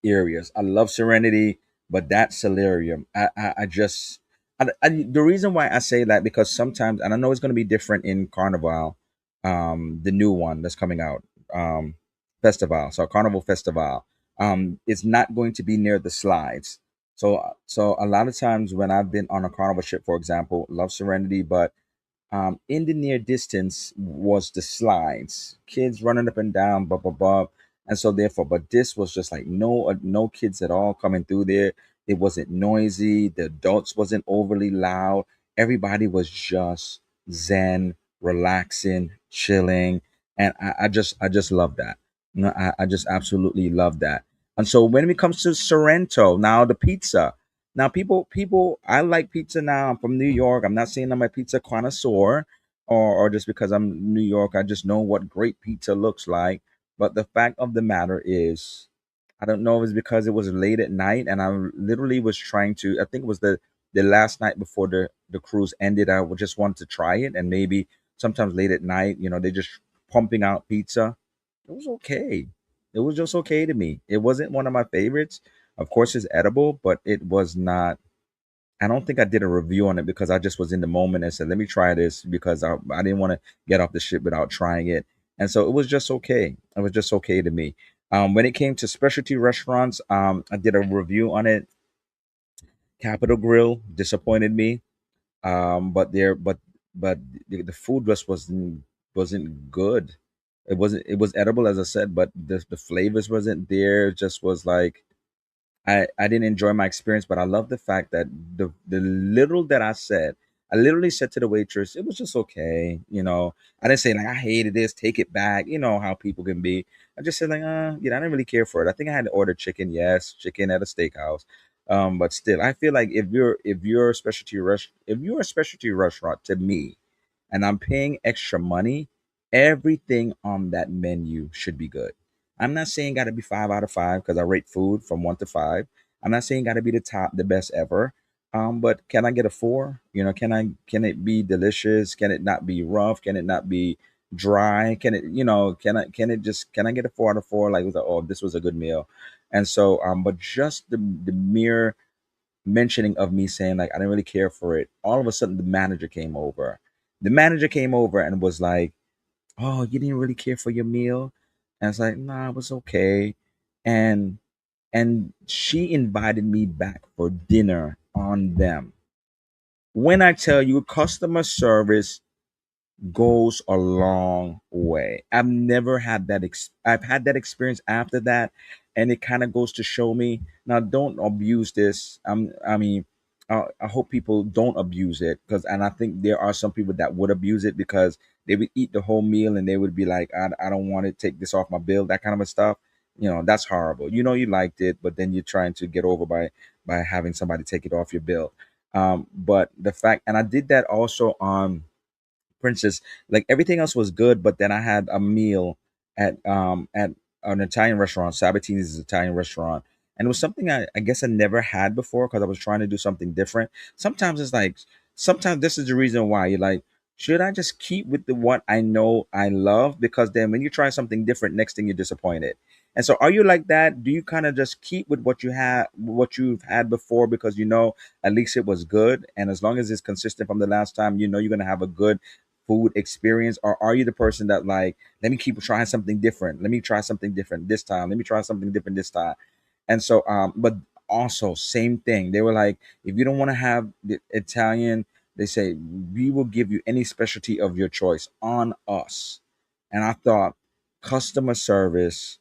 areas. I love Serenity, but that Solarium, I just The reason why I say that, because sometimes, and I know it's going to be different in Carnival, the new one that's coming out, um, festival. So Carnival Festival, it's not going to be near the slides. So a lot of times when I've been on a Carnival ship, for example, Love Serenity, but in the near distance was the slides, kids running up and down, blah blah blah, and so therefore, but this was just like no kids at all coming through there. It wasn't noisy. The adults wasn't overly loud. Everybody was just zen, relaxing, chilling, and I just love that. No, I just absolutely love that. And so when it comes to Sorrento, now the pizza. Now, people, I like pizza now. I'm from New York. I'm not saying I'm a pizza connoisseur, or just because I'm New York, I just know what great pizza looks like. But the fact of the matter is, I don't know if it's because it was late at night, and I literally was trying to. I think it was the last night before the cruise ended. I just wanted to try it, and maybe sometimes late at night, they just pumping out pizza. It was okay. It was just okay to me. It wasn't one of my favorites. Of course, it's edible, but it was not. I don't think I did a review on it because I just was in the moment and said, "Let me try this," because I didn't want to get off the ship without trying it, and so it was just okay. It was just okay to me. When it came to specialty restaurants, I did a review on it. Capital Grill disappointed me, but the food just wasn't good. It was edible, as I said, but the flavors wasn't there. It just was like I didn't enjoy my experience, but I love the fact that the little that I said, I literally said to the waitress, it was just okay. I didn't say like I hated this, take it back. You know how people can be. I just said like, I didn't really care for it. I think I had to order chicken, yes, chicken at a steakhouse. But still, I feel like if you're a specialty restaurant to me, and I'm paying extra money, everything on that menu should be good. I'm not saying got to be 5 out of 5 because I rate food from 1 to 5. I'm not saying got to be the top, the best ever. But can I get a 4? Can it be delicious? Can it not be rough? Can it not be dry? Can I get a 4 out of 4? Like, it was like, oh, this was a good meal. And so, but just the mere mentioning of me saying like I didn't really care for it, all of a sudden the manager came over. The manager came over and was like, "Oh, you didn't really care for your meal?" And I was like, "Nah, it was okay." And she invited me back for dinner on them. When I tell you, customer service goes a long way. I've had that experience after that, and it kind of goes to show me, now don't abuse this. I hope people don't abuse it, and I think there are some people that would abuse it because they would eat the whole meal and they would be like, I don't want to take this off my bill, that kind of a stuff. That's horrible. You liked it, but then you're trying to get over by having somebody take it off your bill. But the fact, and I did that also on Princess. Like everything else was good, but then I had a meal at an Italian restaurant. Sabatini's is an Italian restaurant, and it was something I guess I never had before because I was trying to do something different. Sometimes it's like sometimes this is the reason why you're like, should I just keep with the what I know I love? Because then when you try something different, next thing you're disappointed. And so, are you like that? Do you kind of just keep with what you've had before, because at least it was good, and as long as it's consistent from the last time, you're gonna have a good food experience? Or are you the person that like, let me keep trying something different, let me try something different this time, let me try something different this time? And so but also same thing, they were like, if you don't want to have the Italian, they say, we will give you any specialty of your choice on us. And I thought, customer service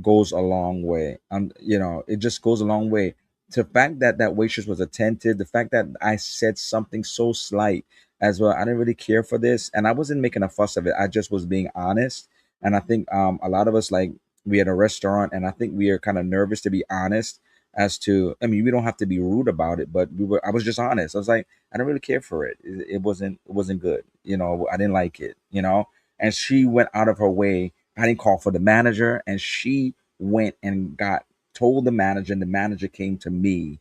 goes a long way. It just goes a long way. The fact that that waitress was attentive, the fact that I said something so slight as well, I didn't really care for this, and I wasn't making a fuss of it. I just was being honest. And I think a lot of us, like, we at a restaurant, and I think we are kind of nervous to be honest as to. I mean, we don't have to be rude about it, but I was just honest. I was like, I don't really care for it. It wasn't good. I didn't like it. And she went out of her way. I didn't call for the manager, and she went and got told the manager, and the manager came to me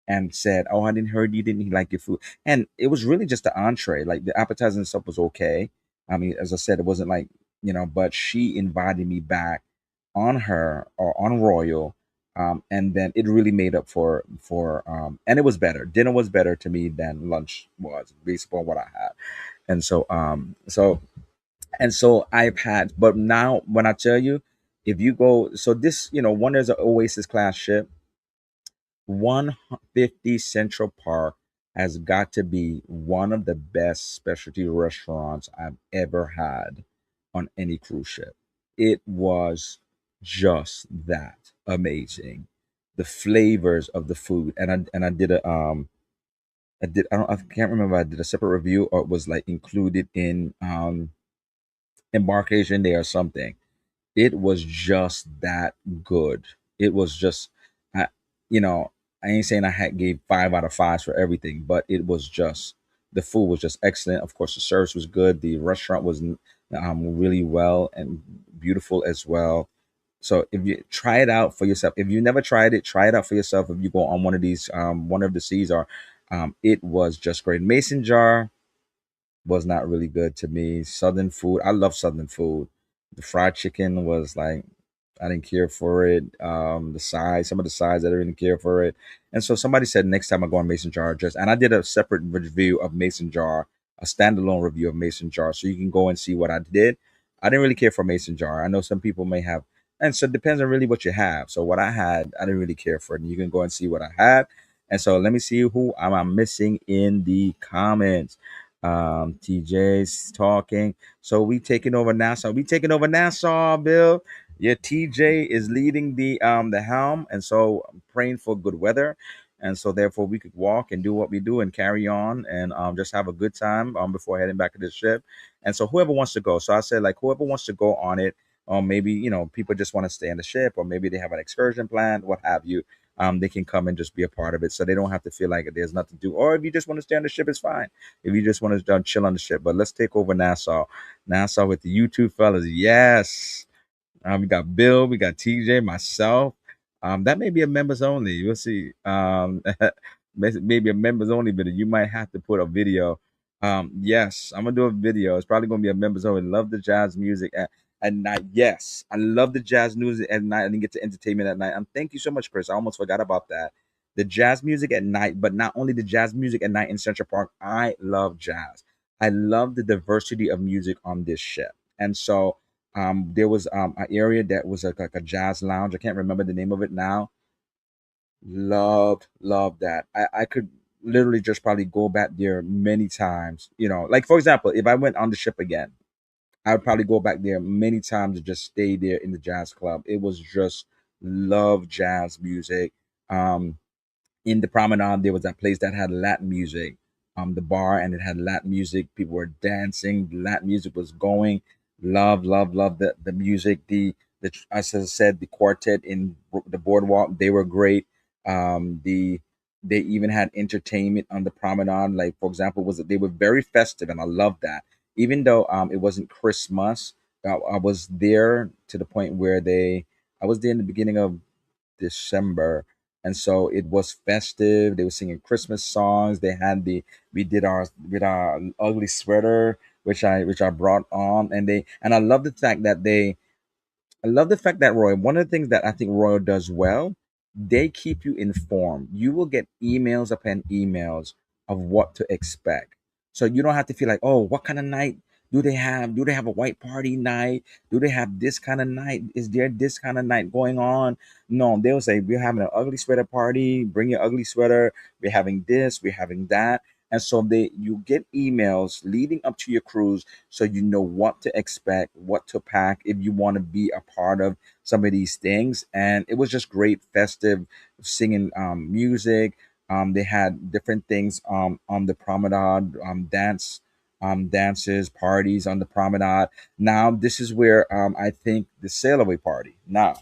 and said, "Oh, I didn't heard you didn't like your food." And it was really just the entree. Like the appetizer and stuff was okay. I mean, as I said, it wasn't like, but she invited me back on her or on Royal. And then it really made up for and it was better. Dinner was better to me than lunch was based upon what I had. And so I've had, but now when I tell you, if you go, so this, one is an Oasis class ship. 150 Central Park has got to be one of the best specialty restaurants I've ever had on any cruise ship. It was just that amazing. The flavors of the food, and I did I can't remember, I did a separate review or it was like included in Embarkation Day or something. It was just that good. It was just, I, you know, I ain't saying I had gave 5 out of 5s for everything, but it was just, the food was just excellent. Of course, the service was good. The restaurant was really well and beautiful as well. So if you try it out for yourself, if you never tried it, try it out for yourself. If you go on one of these, one of the seas, or it was just great. Mason jar was not really good to me. Southern food, I love Southern food. The fried chicken was like, I didn't care for it. The size, some of the sides, I didn't care for it. And so somebody said next time I go on Mason Jar, just, and I did a separate review of Mason Jar, a standalone review of Mason Jar, so you can go and see what I did. I didn't really care for Mason Jar. I know some people may have, and so it depends on really what you have. So what I had, I didn't really care for it. And you can go and see what I had. And so let me see who I'm missing in the comments. TJ's talking. So we taking over Nassau. We taking over Nassau, Bill. Yeah, TJ is leading the helm, and so I'm praying for good weather, and so therefore we could walk and do what we do and carry on and just have a good time before heading back to the ship. And so whoever wants to go. So I said like whoever wants to go on it, or maybe people just want to stay on the ship, or maybe they have an excursion planned, what have you. They can come and just be a part of it, so they don't have to feel like there's nothing to do. Or if you just want to stay on the ship, it's fine if you just want to chill on the ship. But let's take over Nassau. Nassau with the YouTube fellas. Yes. We got Bill, we got TJ, myself. That may be a members only. We'll see. Maybe a members only video. You might have to put a video. Yes, I'm gonna do a video. It's probably gonna be a members only. Love the jazz music at night. Yes, I love the jazz music at night. I didn't get to entertainment at night. And thank you so much, Chris. I almost forgot about that. The jazz music at night, but not only the jazz music at night in Central Park. I love jazz. I love the diversity of music on this ship, and so there was an area that was like a jazz lounge. I can't remember the name of it now. Loved that. I could literally just probably go back there many times. Like for example, if I went on the ship again, I would probably go back there many times to just stay there in the jazz club. It was just love jazz music. In the promenade there was that place that had Latin music, the bar, and it had Latin music. People were dancing, Latin music was going. Love the music. The As I said, the quartet in the boardwalk, they were great. They even had entertainment on the promenade, like for example, was they were very festive, and I love that. Even though it wasn't Christmas, I was there to the point where I was there in the beginning of December. And so it was festive. They were singing Christmas songs. We did our with our ugly sweater, which I brought on, and I love the fact that Roy, one of the things that I think Royal does well, they keep you informed. You will get emails upon emails of what to expect. So you don't have to feel like, oh, what kind of night do they have? Do they have a white party night? Do they have this kind of night? Is there this kind of night going on? No, they'll say, we're having an ugly sweater party. Bring your ugly sweater. We're having this, we're having that. And so you get emails leading up to your cruise, so you know what to expect, what to pack if you want to be a part of some of these things. And it was just great, festive, singing music. They had different things on the promenade, dances, parties on the promenade. Now, this is where I think the sail away party. Now,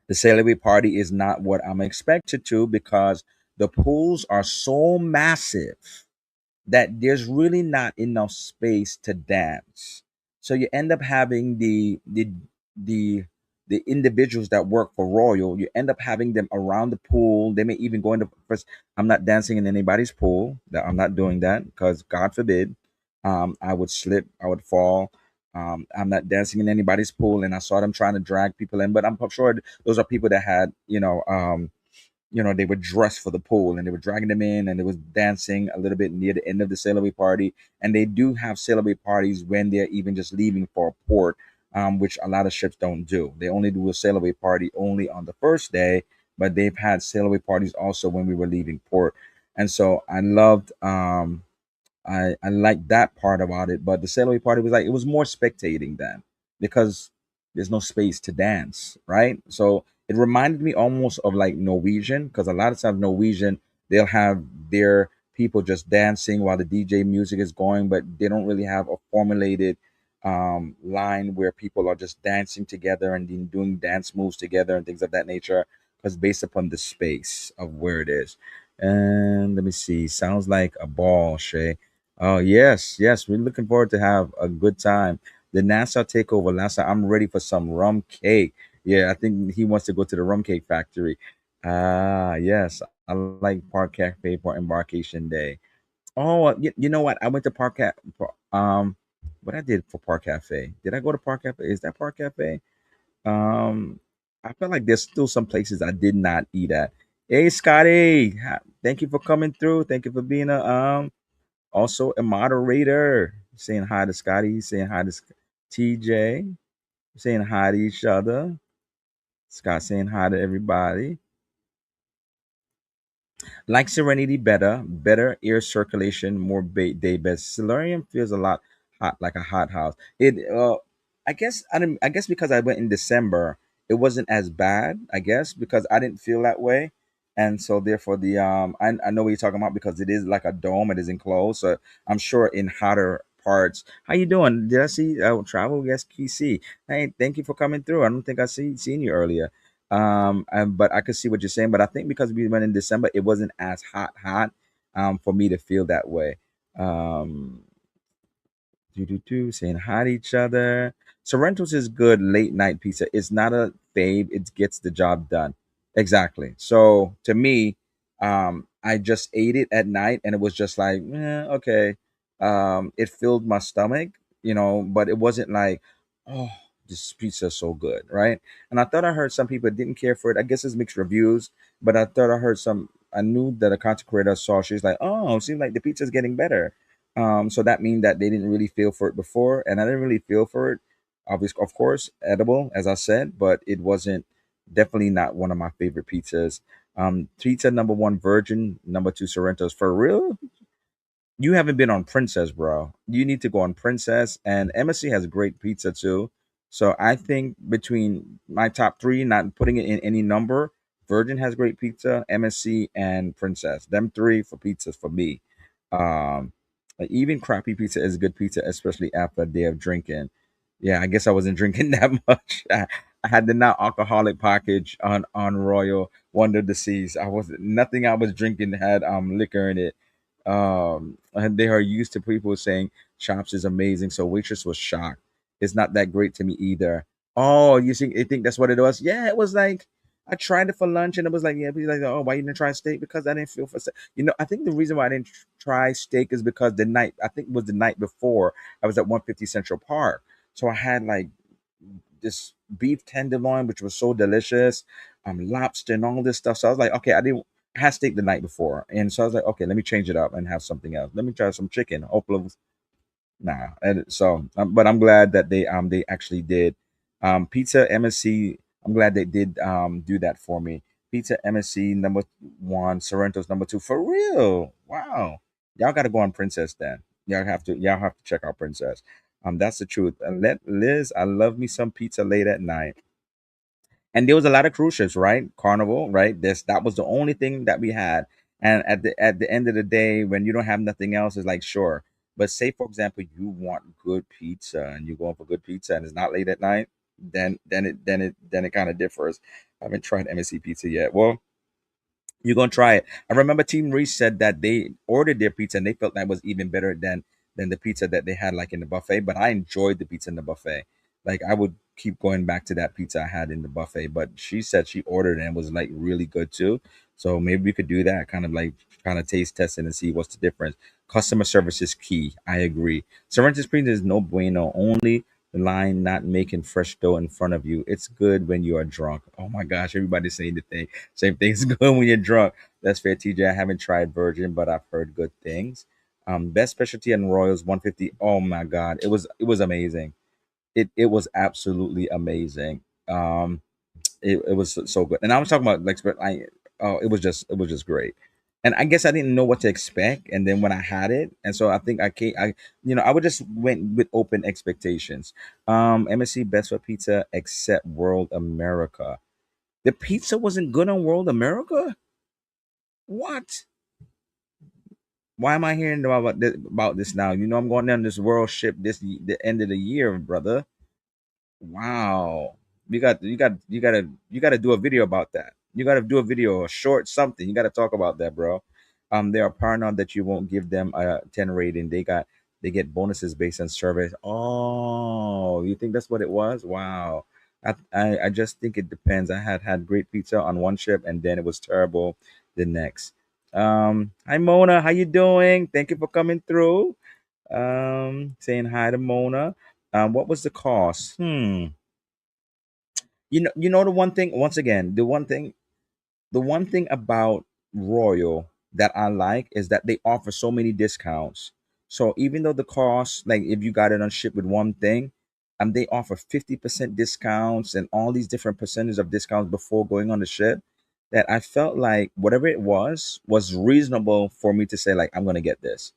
the sail away party is not what I'm expected to, because the pools are so massive that there's really not enough space to dance. So you end up having the the individuals that work for Royal. You end up having them around the pool. They may even go into first. I'm not dancing in anybody's pool. That I'm not doing that, because God forbid, I would slip, I would fall. I'm not dancing in anybody's pool, and I saw them trying to drag people in. But I'm sure those are people that had, they were dressed for the pool and they were dragging them in and they was dancing a little bit near the end of the sail away party. And they do have sail away parties when they're even just leaving for a port, which a lot of ships don't do. They only do a sail away party only on the first day, but they've had sail away parties also when we were leaving port. And so I loved I like that part about it, but the celery party was like it was more spectating then because there's no space to dance, right? So it reminded me almost of like Norwegian because a lot of times Norwegian they'll have their people just dancing while the DJ music is going, but they don't really have a formulated line where people are just dancing together and then doing dance moves together and things of that nature because based upon the space of where it is. And let me see, sounds like a ball, Shay. Oh yes, yes. We're looking forward to have a good time. The NASA takeover. NASA, I'm ready for some rum cake. Yeah, I think he wants to go to the rum cake factory. Ah, yes. I like Park Cafe for Embarkation Day. Oh, you know what? I went to what I did for Park Cafe. Did I go to Park Cafe? Is that Park Cafe? Um, I feel like there's still some places I did not eat at. Hey, Scotty, thank you for coming through. Thank you for being a also a moderator. Saying hi to Scotty, saying hi to TJ, saying hi to each other. Scott saying hi to everybody. Like Serenity better air circulation, more day best. Solarium feels a lot hot, like a hot house. I guess because I went in December, it wasn't as bad. I guess because I didn't feel that way, and so therefore I know what you're talking about because it is like a dome. It is enclosed, so I'm sure in hotter parts. How you doing? Did I see travel? Yes, QC. Hey, thank you for coming through. I don't think I seen you earlier. But I could see what you're saying. But I think because we went in December, it wasn't as hot, for me to feel that way. Um, saying hi to each other. Sorrento's is good late night pizza. It's not a fave. It gets the job done. Exactly. So to me, I just ate it at night, and it was just like, okay. It filled my stomach, but it wasn't like, oh, this pizza is so good, right? And I thought I heard some people didn't care for it. I guess it's mixed reviews, but I thought I heard some. I knew that a content creator saw. She's like, oh, it seems like the pizza's getting better. So that means that they didn't really feel for it before, and I didn't really feel for it. Obviously, of course, edible, as I said, but it wasn't definitely not one of my favorite pizzas. Pizza number one, Virgin. Number two, Sorrento's. For real, you haven't been on Princess, bro. You need to go on Princess, and MSC has great pizza too. So I think between my top three, not putting it in any number, Virgin has great pizza, MSC, and Princess. Them three for pizzas for me. Um, like, even crappy pizza is good pizza, especially after a day of drinking. Yeah, I guess I wasn't drinking that much. I had the not alcoholic package on Royal Wonder of the Seas. I was nothing I was drinking had liquor in it. And they are used to people saying chops is amazing, so waitress was shocked. It's not that great to me either. Oh, you think that's what it was? Yeah, it was like I tried it for lunch and it was like, yeah, people like, oh, why you didn't try steak? Because I didn't feel for steak. I think the reason why I didn't try steak is because I think it was the night before I was at 150 Central Park. So I had like this beef tenderloin, which was so delicious, lobster and all this stuff. So I was like, okay, I had steak the night before, and so I was like, okay, let me change it up and have something else. Let me try some chicken. Hopefully, nah. And so, but I'm glad that they actually did. Pizza MSC. I'm glad they did do that for me. Pizza MSC number one, Sorrento's number two. For real, wow. Y'all got to go on Princess then. Y'all have to check out Princess. That's the truth. And let Liz, I love me some pizza late at night. And there was a lot of cruise ships, right? Carnival, right? That was the only thing that we had. And at the end of the day, when you don't have nothing else, it's like sure. But say for example, you want good pizza and you're going for good pizza and it's not late at night, then it kind of differs. I haven't tried MSC pizza yet. Well, you're gonna try it. I remember Team Reese said that they ordered their pizza and they felt that was even better than the pizza that they had like in the buffet. But I enjoyed the pizza in the buffet. Like I would keep going back to that pizza I had in the buffet. But she said she ordered and it was like really good too. So maybe we could do that, kind of taste testing and see what's the difference. Customer service is key. I agree. Sorrento's pizza is no bueno. Only The line not making fresh dough in front of you. It's good when you are drunk. Oh my gosh, everybody's saying the thing. Same thing. It's good when you're drunk. That's fair, TJ. I haven't tried Virgin, but I've heard good things. Best specialty and Royals 150. Oh my god, it was amazing. It was absolutely amazing. It was so good. And I was talking about like I oh it was just great. And I guess I didn't know what to expect, and then when I had it, and so I think I would just went with open expectations. MSC best for pizza except World America. The pizza wasn't good on World America. What? Why am I hearing about this now? I'm going down this world ship the end of the year, brother. Wow. You gotta do a video about that. You gotta do a video, a short something. You gotta talk about that, bro. They are paranoid that you won't give them a 10 rating. They get bonuses based on surveys. Oh, you think that's what it was? Wow. I just think it depends. I had great pizza on one ship and then it was terrible the next. Hi Mona, how you doing? Thank you for coming through. Saying hi to Mona. What was the cost? The one thing, once again, the one thing about Royal that I like is that they offer so many discounts. So even though the cost, like if you got it on ship with one thing, they offer 50% discounts and all these different percentage of discounts before going on the ship. That I felt like whatever it was reasonable for me to say like I'm gonna get this.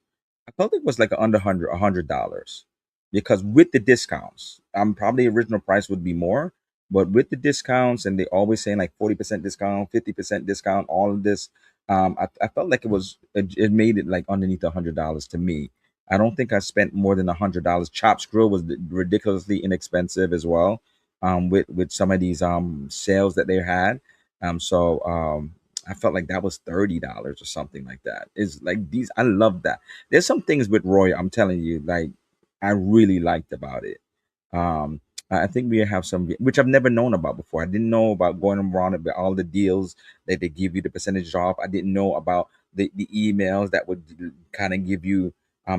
I felt it was like under $100 because with the discounts, probably original price would be more, but with the discounts and they always saying like 40% discount, 50% discount, all of this, I felt like it made it like underneath $100 to me. I don't think I spent more than $100. Chops Grill was ridiculously inexpensive as well, with some of these sales that they had. So I felt like that was $30 or something like that. Is like these I love that. There's some things with Roy, I'm telling you, like I really liked about it. Um, I think we have some which I've never known about before. I didn't know about going around with all the deals that they give you the percentage off. I didn't know about the emails that would kind of give you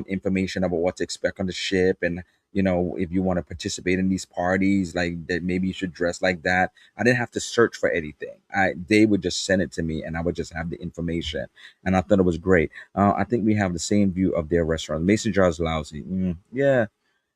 information about what to expect on the ship, and if you want to participate in these parties, like that maybe you should dress like that. I didn't have to search for anything. They would just send it to me and I would just have the information. And I thought it was great. I think we have the same view of their restaurant. Mason jar is lousy. Yeah,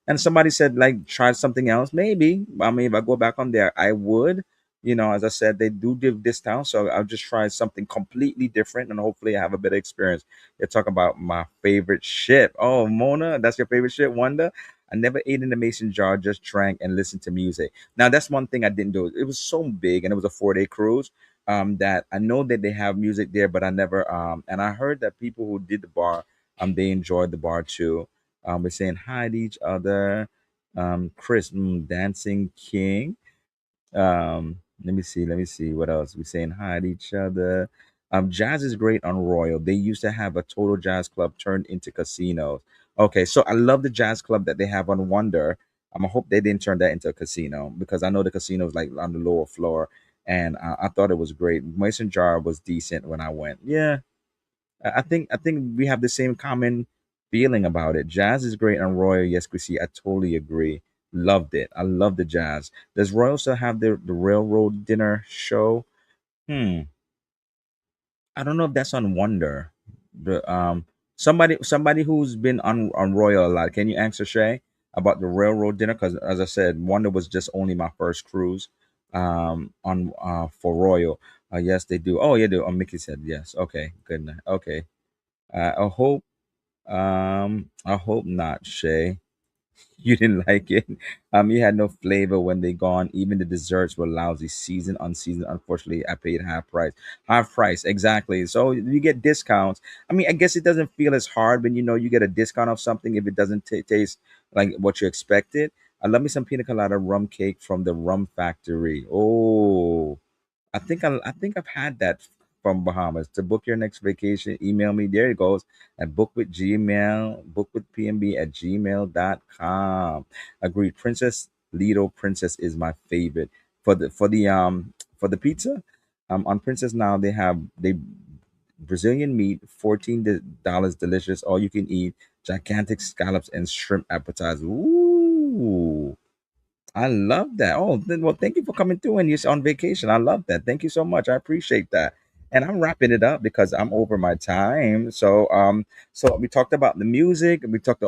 and somebody said like try something else. Maybe I mean if I go back on there, I would. As I said, they do give discounts, so I'll just try something completely different, and hopefully I have a better experience. They're talking about my favorite ship. Oh, Mona, that's your favorite ship, Wonder. I never ate in the mason jar, just drank and listened to music. Now that's one thing I didn't do. It was so big and it was a 4 day cruise. That I know that they have music there, but I never and I heard that people who did the bar, they enjoyed the bar too. We're saying hi to each other. Chris, Dancing King. Let me see what else. We're saying hi to each other. Jazz is great on Royal. They used to have a total jazz club turned into casinos. Okay, so I love the jazz club that they have on Wonder. I hope they didn't turn that into a casino because I know the casino is like on the lower floor, and I thought it was great. Mason Jar was decent when I went. Yeah, I think we have the same common feeling about it. Jazz is great on Royal. Yes, Chrissy, I totally agree. Loved it. I love the jazz. Does Royal still have the railroad dinner show? Hmm. I don't know if that's on Wonder. The somebody who's been on Royal a lot. Can you answer Shay about the railroad dinner? Because as I said, Wonder was just only my first cruise on for Royal. Yes, they do. Oh yeah, they do. Oh, Mickey said yes. Okay, good. Okay. I hope not, Shay. You didn't like it. You had no flavor when they gone. Even the desserts were lousy, season unseasoned. Unfortunately, I paid half price. Half price, exactly. So you get discounts. I mean, I guess it doesn't feel as hard when you get a discount of something if it doesn't taste like what you expected. I love me some pina colada rum cake from the Rum Factory. Oh, I think I've had that from Bahamas. To book your next vacation, email me. There it goes. At book with Gmail, book with PMB at gmail.com. Agreed. Princess Lido Princess is my favorite. For the pizza, on Princess now they Brazilian meat, $14 delicious, all you can eat, gigantic scallops and shrimp appetizer. Ooh. I love that. Oh, then, well, thank you for coming through and you're on vacation. I love that. Thank you so much. I appreciate that. And I'm wrapping it up because I'm over my time. So we talked about the music. We talked.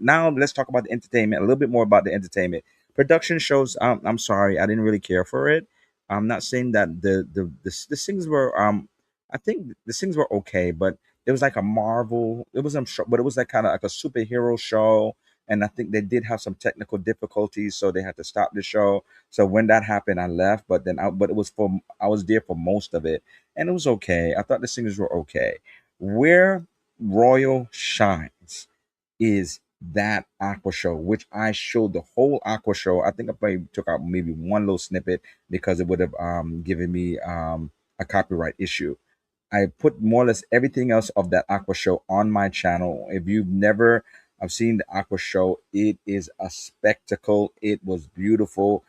Now let's talk about the entertainment. A little bit more about the entertainment production shows. I'm sorry, I didn't really care for it. I'm not saying that the things were. I think the things were okay, but it was like a Marvel. It was show, but it was like kind of like a superhero show, and I think they did have some technical difficulties, so they had to stop the show. So when that happened, I left. But it was for I was there for most of it, and it was okay. I thought the singers were okay. Where Royal shines is that Aqua show, which I showed the whole Aqua show. I think I probably took out maybe one little snippet because it would have given me a copyright issue. I put more or less everything else of that Aqua show on my channel. If you've never I've seen the Aqua show, it is a spectacle. It was beautiful.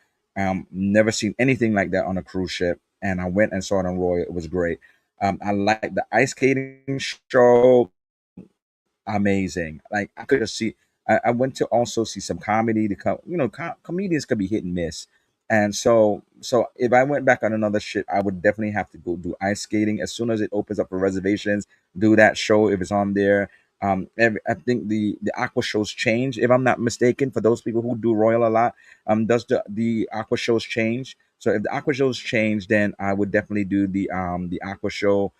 Never seen anything like that on a cruise ship. And I went and saw it on Royal. It was great. I like the ice skating show, amazing. Like I could just see. I went to also see some comedy. Comedians could be hit and miss, and so if I went back on another shit, I would definitely have to go do ice skating as soon as it opens up for reservations. Do that show if it's on there. I think the aqua shows change if I'm not mistaken. For those people who do Royal a lot, does the aqua shows change? So if the aqua shows change, then I would definitely do the aqua show,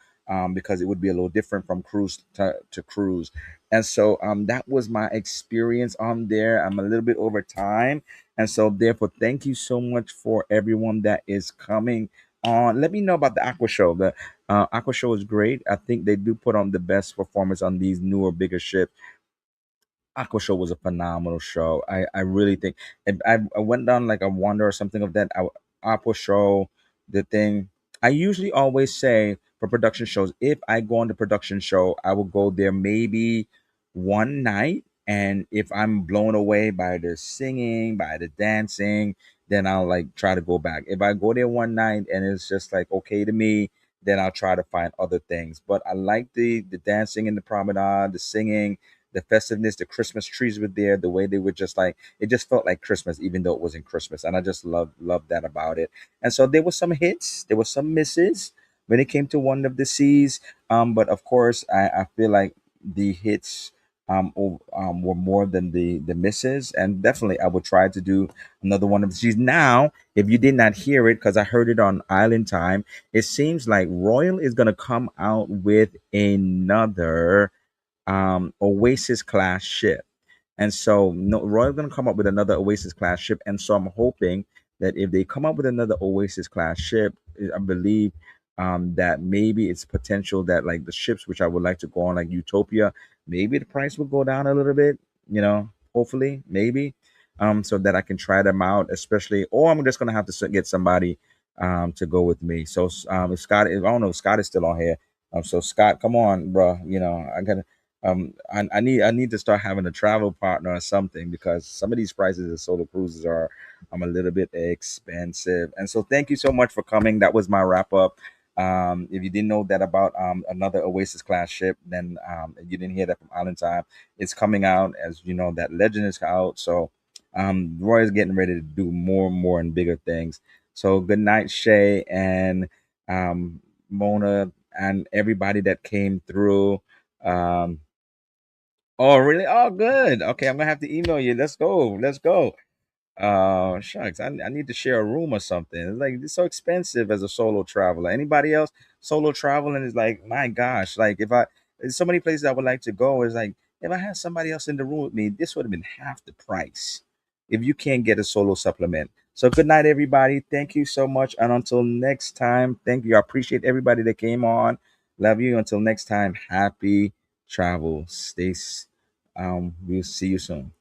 because it would be a little different from cruise to cruise. And so that was my experience on there. I'm a little bit over time. And so therefore, thank you so much for everyone that is coming on. Let me know about the Aqua Show. The Aqua Show is great. I think they do put on the best performance on these newer, bigger ships. Aqua Show was a phenomenal show. I really think I went down like a wonder or something of that. Aqua Show, the thing. I usually always say for production shows, if I go on the production show, I will go there maybe one night, and if I'm blown away by the singing, by the dancing, then I'll like try to go back. If I go there one night and it's just like okay to me, then I'll try to find other things. But I like the dancing in the promenade, the singing, the festiveness, the Christmas trees were there, the way they were just like it just felt like Christmas, even though it wasn't Christmas. And I just love that about it. And so there were some hits, there were some misses when it came to One of the Seas. But of course I feel like the hits were more than the misses. And definitely I would try to do another One of the Seas. Now, if you did not hear it, because I heard it on Island Time, it seems like Royal is gonna come out with another Oasis class ship. And so no, Royal's going to come up with another Oasis class ship. And so I'm hoping that if they come up with another Oasis class ship, I believe that maybe it's potential that like the ships which I would like to go on, like Utopia, maybe the price will go down a little bit, hopefully, maybe, so that I can try them out, especially, or I'm just going to have to get somebody to go with me. So if I don't know if Scott is still on here. So Scott, come on, bro. I got to I need to start having a travel partner or something because some of these prices of solo cruises are a little bit expensive. And so thank you so much for coming. That was my wrap up. If you didn't know that about another Oasis class ship, then you didn't hear that from Island Time. It's coming out, as you know, that Legend is out. So Roy is getting ready to do more and more and bigger things. So good night, Shay and Mona and everybody that came through. Um, Oh, really? Oh, good. Okay, I'm gonna have to email you. Let's go. Let's go. Shucks, I need to share a room or something. It's like it's so expensive as a solo traveler. Anybody else solo traveling is like, my gosh, like if I there's so many places I would like to go. It's like if I had somebody else in the room with me, this would have been half the price if you can't get a solo supplement. So good night, everybody. Thank you so much. And until next time, thank you. I appreciate everybody that came on. Love you. Until next time, happy travel. We'll see you soon.